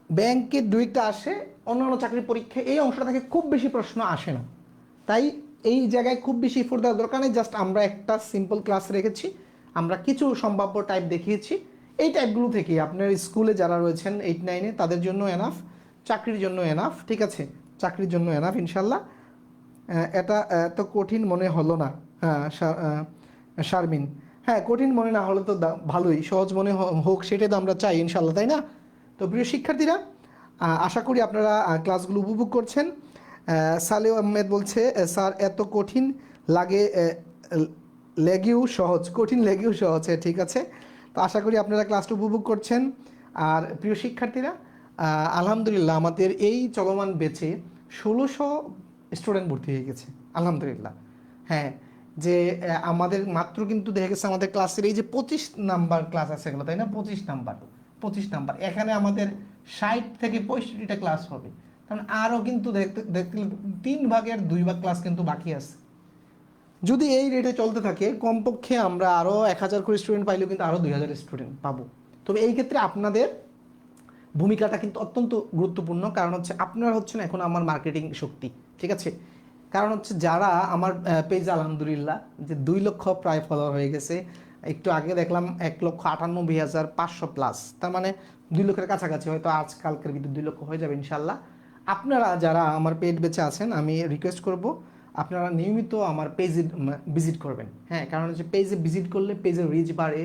ব্যাংকে 2টা আসে, অন্যান্য চাকরির পরীক্ষায় এই অংশটা থেকে খুব বেশি প্রশ্ন আসে না। তাই এই জায়গায় খুব বেশি এফোর্ট দেওয়ার দরকার নেই, জাস্ট আমরা একটা সিম্পল ক্লাস রেখেছি, আমরা কিছু সম্ভাব্য টাইপ দেখিয়েছি। এই টাইপগুলো থেকে আপনার স্কুলে যারা রয়েছেন 8-9-এ তাদের জন্য এনাফ, চাকরির জন্য এনাফ, ঠিক আছে? চাকরির জন্য এনাফ ইনশাল্লাহ। এটা এত কঠিন মনে হলো না। হ্যাঁ, শারমিন, হ্যাঁ, কঠিন মনে না হলে তো ভালোই, সহজ মনে হোক সেটাই তো আমরা চাই ইনশাল্লাহ, তাই না? তো প্রিয় শিক্ষার্থীরা, আশা করি আপনারা ক্লাসগুলো উপভোগ করছেন। সালেহ আহমেদ বলছে, স্যার এত কঠিন লাগে লেগেও সহজ, কঠিন লেগেও সহজ, ঠিক আছে? তো আশা করি আপনারা ক্লাসটা উপভোগ করছেন। আর প্রিয় শিক্ষার্থীরা, আলহামদুলিল্লাহ আমাদের এই চলমান ব্যাচে 1600 স্টুডেন্ট ভর্তি হয়ে গেছে, আলহামদুলিল্লাহ। হ্যাঁ, যে আমাদের মাত্র কিন্তু দেখা গেছে আমাদের ক্লাসের এই যে 25 নাম্বার ক্লাস আছে এগুলো, তাই না? 25 নাম্বার এখানে আমাদের 60 থেকে 65টা ক্লাস হবে। কারণ আরও কিন্তু দেখতে দেখতে 3/2 ক্লাস কিন্তু বাকি আছে। যদি এই রেটে চলতে থাকে কমপক্ষে আমরা আরও 1000 করে স্টুডেন্ট পাইলেও কিন্তু আরও 2000 স্টুডেন্ট পাবো। তবে এই ক্ষেত্রে আপনাদের ভূমিকাটা কিন্তু অত্যন্ত গুরুত্বপূর্ণ, কারণ হচ্ছে আপনারা হচ্ছেন এখন আমার মার্কেটিং শক্তি, ঠিক আছে? কারণ হচ্ছে যারা আমার পেজ আলহামদুলিল্লাহ যে 2 লক্ষ প্রায় ফলোয়ার হয়ে গেছে, একটু আগে দেখলাম 1,98,500 প্লাস, তার মানে 2 লক্ষের কাছাকাছি, হয়তো আজকালকের ভিতরে 2 লক্ষ হয়ে যাবে ইনশাল্লাহ। আপনারা যারা আমার পেজ বেচে আছেন, আমি রিকোয়েস্ট করব আপনারা নিয়মিত আমার পেজে ভিজিট করবেন। হ্যাঁ, কারণ হচ্ছে পেজে ভিজিট করলে পেজের রিচ বাড়ে।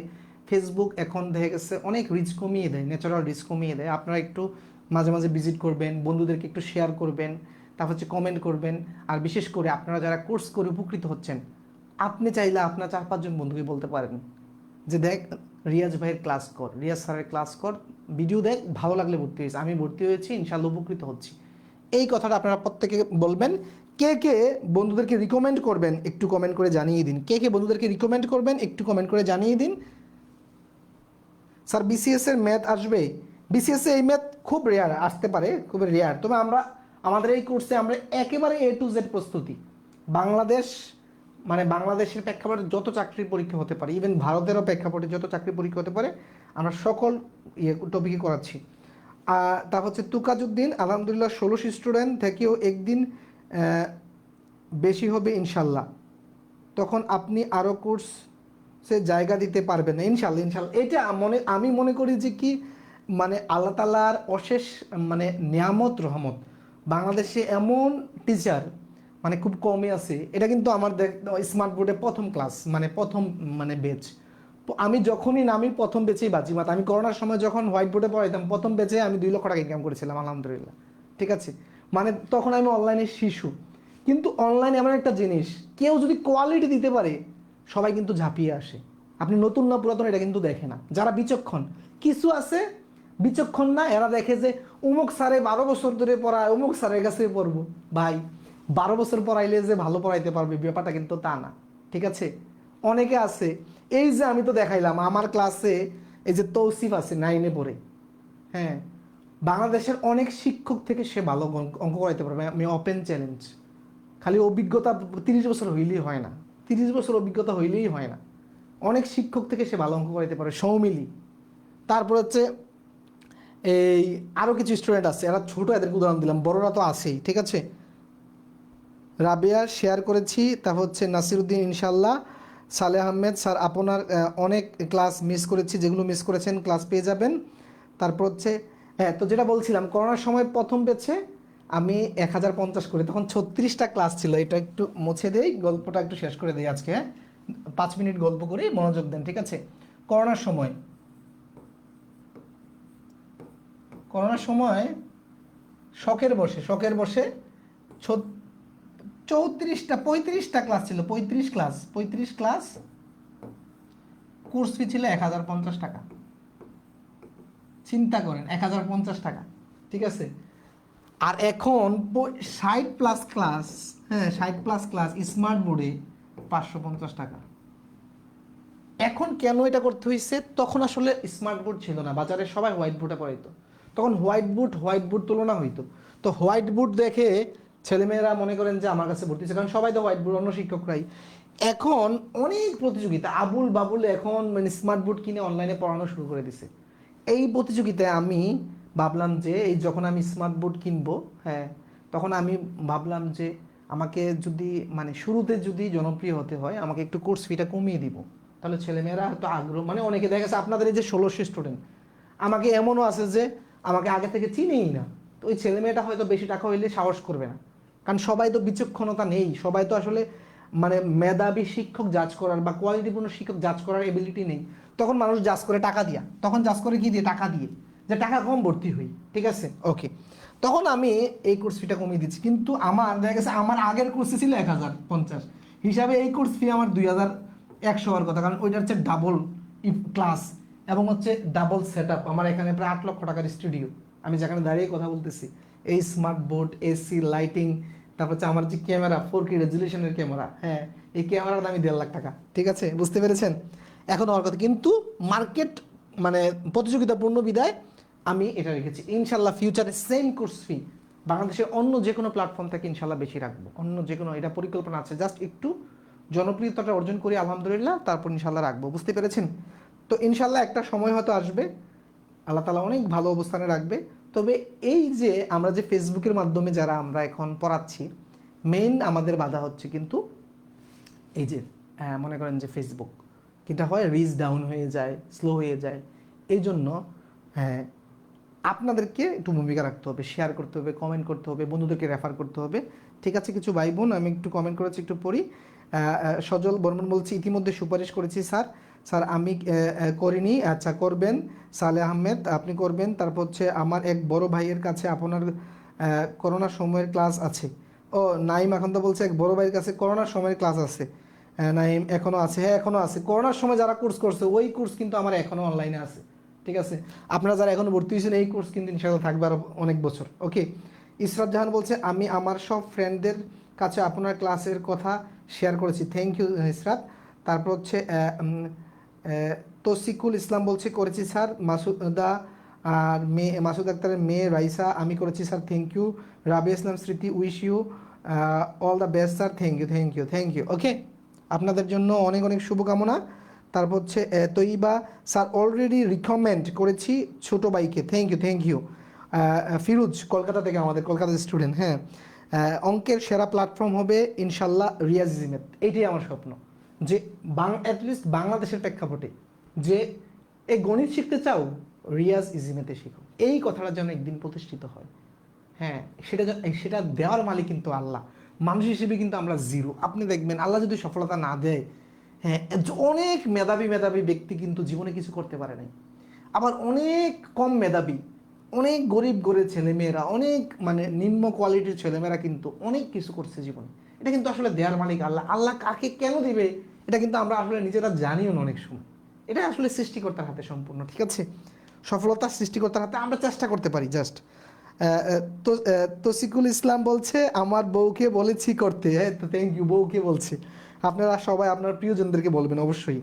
ফেসবুক এখন দেখা গেছে অনেক রিচ কমিয়ে দেয়, ন্যাচারাল রিচ কমিয়ে দেয়। আপনারা একটু মাঝে মাঝে ভিজিট করবেন, বন্ধুদেরকে একটু শেয়ার করবেন, তারপর হচ্ছে কমেন্ট করবেন। আর বিশেষ করে আপনারা যারা কোর্স করে উপকৃত হচ্ছেন, আপনি চাইলে আপনার 4-5 জন বন্ধুকে বলতে পারেন যে দেখ রিয়াজ ভাইয়ের ক্লাস কর, রিয়াজ স্যারের ক্লাস কর, ভিডিও দেখ, ভালো লাগলে ভর্তি হয়েছে, আমি ভর্তি হয়েছি, ইনশাল্লাহ উপকৃত হচ্ছি। এই কথাটা আপনারা প্রত্যেকে বলবেন। কে কে বন্ধুদেরকে রিকমেন্ড করবেন একটু কমেন্ট করে জানিয়ে দিন। কে কে বন্ধুদেরকে রিকমেন্ড করবেন একটু কমেন্ট করে জানিয়ে দিন। স্যার বিসিএস এর ম্যাথ আসবে? বিসিএস এ এই ম্যাথ খুব রেয়ার, আসতে পারে, খুব রেয়ার। তবে আমরা আমাদের এই কোর্সে আমরা একেবারে A to Z প্রস্তুতি, বাংলাদেশ মানে বাংলাদেশের প্রেক্ষাপটে যত চাকরির পরীক্ষা হতে পারে, ইভেন ভারতেরও প্রেক্ষাপটে যত চাকরির পরীক্ষা হতে পারে, আমরা সকল টপিকে করাচ্ছি। তারপর হচ্ছে তুকাজুদ্দিন, আলহামদুলিল্লাহ 1600 স্টুডেন্ট থেকেও একদিন বেশি হবে ইনশাল্লাহ, তখন আপনি আরও কোর্সে জায়গা দিতে পারবেন না ইনশাল্লাহ। এটা আমি মনে করি যে কি মানে আল্লাহ তাআলার অশেষ মানে নিয়ামত রহমত, বাংলাদেশে এমন টিচার মানে খুব কমই আছে। এটা কিন্তু আমার স্মার্ট বোর্ডে প্রথম ক্লাস, মানে প্রথম মানে বেচ। আমি যখনই নামি প্রথম বেচেই বাজিমাত। আমি করোনার সময় যখন হোয়াইট বোর্ডে পড়াইতাম প্রথম বেচে আমি 2 লক্ষ টাকা ইনকাম করেছিলাম আলহামদুলিল্লাহ, ঠিক আছে? মানে তখন আমি অনলাইনে শিশু। কিন্তু অনলাইন এমন একটা জিনিস, কেউ যদি কোয়ালিটি দিতে পারে সবাই কিন্তু ঝাঁপিয়ে আসে। আপনি নতুন না পুরাতন এটা কিন্তু দেখে না। যারা বিচক্ষণ, কিছু আছে বিচক্ষণ না, এরা দেখে যে অমুক স্যারে 12 বছর ধরে পড়ায়, অমুক স্যারের কাছে পড়বো। ভাই 12 বছর পড়াইলে যে ভালো পড়াইতে পারবে ব্যাপারটা কিন্তু তা না, ঠিক আছে? অনেকে আছে, এই যে আমি তো দেখাইলাম আমার ক্লাসে এই যে তৌসিফ আছে 9-এ পড়ে, হ্যাঁ, বাংলাদেশের অনেক শিক্ষক থেকে সে ভালো অঙ্ক করাইতে পারবে, আমি ওপেন চ্যালেঞ্জ। খালি অভিজ্ঞতা 30 বছর হইলেই হয় না, 30 বছর অভিজ্ঞতা হইলেই হয় না, অনেক শিক্ষক থেকে সে ভালো অঙ্ক করাইতে পারে। সৌমিলি, তারপর হচ্ছে এই আরও কিছু স্টুডেন্ট আছে, এরা ছোটো, এদেরকে উদাহরণ দিলাম, বড়রা তো আছেই, ঠিক আছে। রাবেয়া শেয়ার করেছি, তারপর হচ্ছে নাসিরুদ্দিন ইনশাল্লাহ, সালেহ আহমেদ স্যার আপনার অনেক ক্লাস মিস করেছি, যেগুলো মিস করেছেন ক্লাস পেয়ে যাবেন। তারপর হচ্ছে হ্যাঁ, তো যেটা বলছিলাম, করোনার সময় প্রথম ব্যাচে আমি 1050 করি, তখন 36টা ক্লাস ছিল। এটা একটু মুছে দেই, গল্পটা একটু শেষ করে দিই আজকে, হ্যাঁ 5 মিনিট গল্প করি, মনোযোগ দেন, ঠিক আছে। করোনার সময় করোনার সময় শখের বসে 35টা ক্লাস ছিল, 35 ক্লাস, কোর্স ফি ছিল 1050 টাকা। চিন্তা করেন, 1050 টাকা, ঠিক আছে। আর এখন 60+ ক্লাস, হ্যাঁ 60+ ক্লাস স্মার্ট বোর্ডে 550 টাকা। এখন কেন এটা করতে হয়েছে? তখন আসলে স্মার্ট বোর্ড ছিল না, বাজারে সবাই হোয়াইট বোর্ডে পড়াইতো, তখন হোয়াইট বোর্ড তুলনা হইতো। তো হোয়াইট বোর্ড দেখে ছেলেমেয়েরা মনে করেন যে আমার কাছে ভর্তি হচ্ছে, কারণ সবাই তো হোয়াইট বোর্ড, অন্য শিক্ষকরাই। এখন অনেক প্রতিযোগিতা, আবুল বাবুল এখন মানে স্মার্ট বোর্ড কিনে অনলাইনে পড়ানো শুরু করে দিছে। এই প্রতিযোগিতায় আমি ভাবলাম যে এই যখন আমি স্মার্ট বোর্ড কিনবো, হ্যাঁ তখন আমি ভাবলাম যে আমাকে যদি মানে শুরুতে যদি জনপ্রিয় হতে হয়, আমাকে একটু কোর্স ফিটা কমিয়ে দিব, তাহলে ছেলেমেয়েরা হয়তো আগ্রহ, মানে অনেকে দেখা গেছে আপনাদের এই যে 1600 স্টুডেন্ট, আমাকে এমনও আছে যে আমাকে আগে থেকে চিনেই না, তো ওই ছেলেমেয়েটা হয়তো বেশি টাকা হইলে সাহস করবে না, কারণ সবাই তো বিচক্ষণতা নেই, সবাই তো আসলে মানে মেধাবী শিক্ষক জাজ করার বা কোয়ালিটিপূর্ণ শিক্ষক জাজ করার এবিলিটি নেই। তখন মানুষ জাজ করে টাকা দিয়া, তখন জাজ করে কি দিয়ে? টাকা দিয়ে, যে টাকা কম ভর্তি হই, ঠিক আছে ওকে। তখন আমি এই কোর্স ফিটা কমিয়ে দিচ্ছি, কিন্তু আমার দেখা গেছে আমার আগের কোর্সে ছিল 1050 হিসাবে, এই কোর্স ফি আমার 2100 হওয়ার কথা, কারণ ওইটা হচ্ছে ডাবল ক্লাস এবং হচ্ছে ডাবল সেট আপ। আমার এখানে প্রায় 8 লক্ষ টাকার স্টুডিও, আমি যেখানে দাঁড়িয়ে কথা বলতেছি, এই স্মার্ট বোর্ড, এসি, লাইটিং, তারপর হচ্ছে আমার যে ক্যামেরা 4K রেজুলেশনের ক্যামেরা, হ্যাঁ এই ক্যামেরার দামই 1.5 লাখ টাকা, ঠিক আছে, বুঝতে পেরেছেন। এখন আমার কথা, কিন্তু মার্কেট মানে প্রতিযোগিতাপূর্ণ বিদায় আমি এটা রেখেছি। ইনশাল্লাহ ফিউচারে সেম কোর্স ফি বাংলাদেশের অন্য যে কোনো প্ল্যাটফর্ম থেকে ইনশাল্লাহ বেশি রাখবো, অন্য যে কোনো, এটা পরিকল্পনা আছে, জাস্ট একটু জনপ্রিয়তাটা অর্জন করি আলহামদুলিল্লাহ, তারপর ইনশাল্লাহ রাখবো, বুঝতে পেরেছেন। তো ইনশাল্লাহ একটা সময় হয়তো আসবে, আল্লাহ তালা অনেক ভালো অবস্থানে রাখবে। তবে এই যে আমরা যে ফেসবুকের মাধ্যমে যারা আমরা এখন পড়াচ্ছি, মেইন আমাদের বাধা হচ্ছে কিন্তু এই যে মনে করেন যে ফেসবুক কিটা হয়, রিচ ডাউন হয়ে যায়, স্লো হয়ে যায়। এই জন্য হ্যাঁ আপনাদেরকে একটু ভূমিকা রাখতে হবে, শেয়ার করতে হবে, কমেন্ট করতে হবে, বন্ধুদেরকে রেফার করতে হবে, ঠিক আছে। কিছু ভাই বোন আমি একটু কমেন্ট করেছি, একটু পড়ি। সজল বর্মন বলছি, ইতিমধ্যে সুপারিশ করেছি স্যার। স্যার আমি করিনি, আচ্ছা করবেন। সালেহ আহমেদ আপনি করবেন। তারপর হচ্ছে আমার এক বড় ভাইয়ের কাছে আপনার করোনার সময়ের ক্লাস আছে। ও নাইম এখন তো বলছে এক বড় ভাইয়ের কাছে করোনার সময়ের ক্লাস আছে। নাইম এখনও আছে, হ্যাঁ এখনও আছে। করোনার সময় যারা কোর্স করছে ওই কোর্স কিন্তু আমার এখনও অনলাইনে আছে, ঠিক আছে। আপনারা যারা এখনো ভর্তি হয়েছেন এই কোর্স কিন্তু ইনশাআল্লাহ থাকবে আরও অনেক বছর, ওকে। ইসরাত জাহান বলছে আমি আমার সব ফ্রেন্ডদের কাছে আপনার ক্লাসের কথা শেয়ার করেছি, থ্যাংক ইউ ইসরাত। তারপর হচ্ছে তসিকুল ইসলাম বলছে করেছি স্যার। মাসুদা আর মেয়ে, মাসুদ আক্তারের মেয়ে রাইসা, আমি করেছি sir, thank you. Rabia Islam Smriti, wish you all the best sir, thank you okay. আপনাদের জন্য অনেক অনেক শুভকামনা। তারপর হচ্ছে তৈবা স্যার অলরেডি রিকমেন্ড করেছি ছোটো বাইকে, থ্যাংক ইউ। ফিরোজ কলকাতা থেকে, আমাদের কলকাতার স্টুডেন্ট, হ্যাঁ। অঙ্কের সেরা প্ল্যাটফর্ম হবে ইনশাল্লাহ রিয়াজ ইজিমেত, এইটাই আমার স্বপ্ন, যে অ্যাটলিস্ট বাংলাদেশের প্রেক্ষাপটে যে এই গণিত শিখতে চাও রিয়াজ ইজিমেতে শিখো, এই কথাটা যেন একদিন প্রতিষ্ঠিত হয়। হ্যাঁ সেটা দেওয়ার মালিক কিন্তু আল্লাহ, মানুষ হিসেবে কিন্তু আমরা জিরো। আপনি দেখবেন আল্লাহ যদি সফলতা না দেয়, হ্যাঁ অনেক মেধাবী ব্যক্তি কিন্তু জীবনে কিছু করতে পারে নাই। আবার অনেক কম মেধাবী, অনেক গরিব ছেলেমেয়েরা, অনেক মানে নিম্ন কোয়ালিটির ছেলেমেয়েরা কিন্তু অনেক কিছু করছে জীবনে। এটা কিন্তু আসলে দেয়ার মালিক আল্লাহ। আল্লাহ কাকে কেন দিবে এটা কিন্তু আমরা আসলে নিজেরা জানিও না অনেক সময়। এটা আসলে সৃষ্টিকর্তার হাতে সম্পূর্ণ, ঠিক আছে। সফলতা সৃষ্টিকর্তার হাতে, আমরা চেষ্টা করতে পারি জাস্ট। তো তসিকুল ইসলাম বলছে আমার বউকে বলেছি করতে, হ্যাঁ তো থ্যাংক ইউ, বউকে বলছি। আপনারা সবাই আপনার প্রিয়জনদেরকে বলবেন অবশ্যই।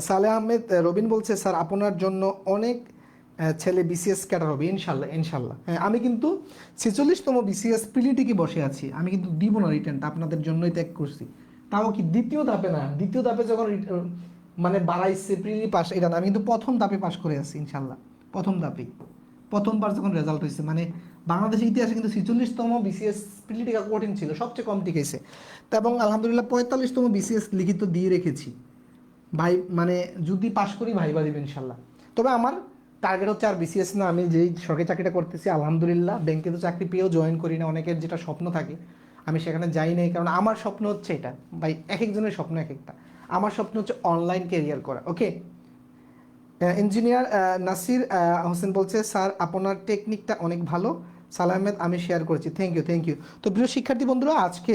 সালেহ আহমেদ রবিন বলছে স্যার আপনার জন্য অনেক ছেলে বিসিএস ক্যাডার হবে ইনশাল্লাহ ইনশাল্লাহ। হ্যাঁ আমি কিন্তু 46তম বিসিএস প্রিলিটিকে বসে আছি, আমি কিন্তু দিব না রিটার্নটা, আপনাদের জন্যই ত্যাগ করছি। তাও কি দ্বিতীয় ধাপে না, দ্বিতীয় ধাপে যখন মানে বাড়াইছে প্রিলি পাস এটা না, আমি কিন্তু প্রথম ধাপে পাস করে আছি ইনশাল্লাহ, প্রথম ধাপেই প্রথমবার যখন রেজাল্ট হয়েছে। মানে বাংলাদেশের ইতিহাসে কিন্তু 46তম বিসিএস প্রিলিটিকা কঠিন ছিল, সবচেয়ে কম টিকেছে। তা এবং আলহামদুলিল্লাহ 45তম বিসিএস লিখিত দিয়ে রেখেছি ভাই, মানে যদি পাশ করি ভাইবা দিবেন ইনশাল্লাহ। তবে আমার টার্গেট হচ্ছে আর বিসিএস না, আমি যেই সরকারি চাকরিটা করতেছি আলহামদুলিল্লাহ, ব্যাংকে তো চাকরি পেয়েও জয়েন করি না, অনেকের যেটা স্বপ্ন থাকে আমি সেখানে যাই নাই, কারণ আমার স্বপ্ন হচ্ছে এটা ভাই, এক একজনের স্বপ্ন এক একটা। আমার স্বপ্ন হচ্ছে অনলাইন ক্যারিয়ার করা। ওকে, ইঞ্জিনিয়ার নাসির হোসেন বলছে স্যার আপনার টেকনিকটা অনেক ভালো, সালাহ আহমেদ আমি শেয়ার করেছি, থ্যাংক ইউ থ্যাংক ইউ। তো প্রিয় শিক্ষার্থী বন্ধুরা, আজকে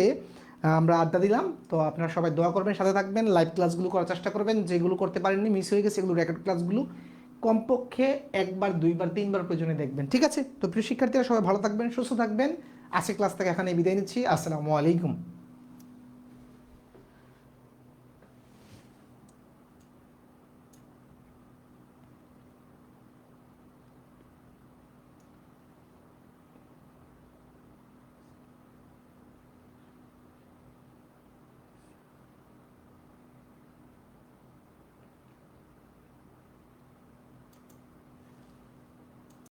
আমরা আড্ডা দিলাম, তো আপনারা সবাই দোয়া করবেন, সাথে থাকবেন, লাইভ ক্লাসগুলো করার চেষ্টা করবেন, যেগুলো করতে পারেননি মিস হয়ে গেছে এগুলো রেকর্ড ক্লাসগুলো কমপক্ষে একবার দুইবার তিনবার প্রয়োজনে দেখবেন, ঠিক আছে? তো প্রিয় শিক্ষার্থীরা সবাই ভালো থাকবেন, সুস্থ থাকবেন। আজকে ক্লাস থেকে এখানে বিদায় নিচ্ছি, আসসালামু আলাইকুম।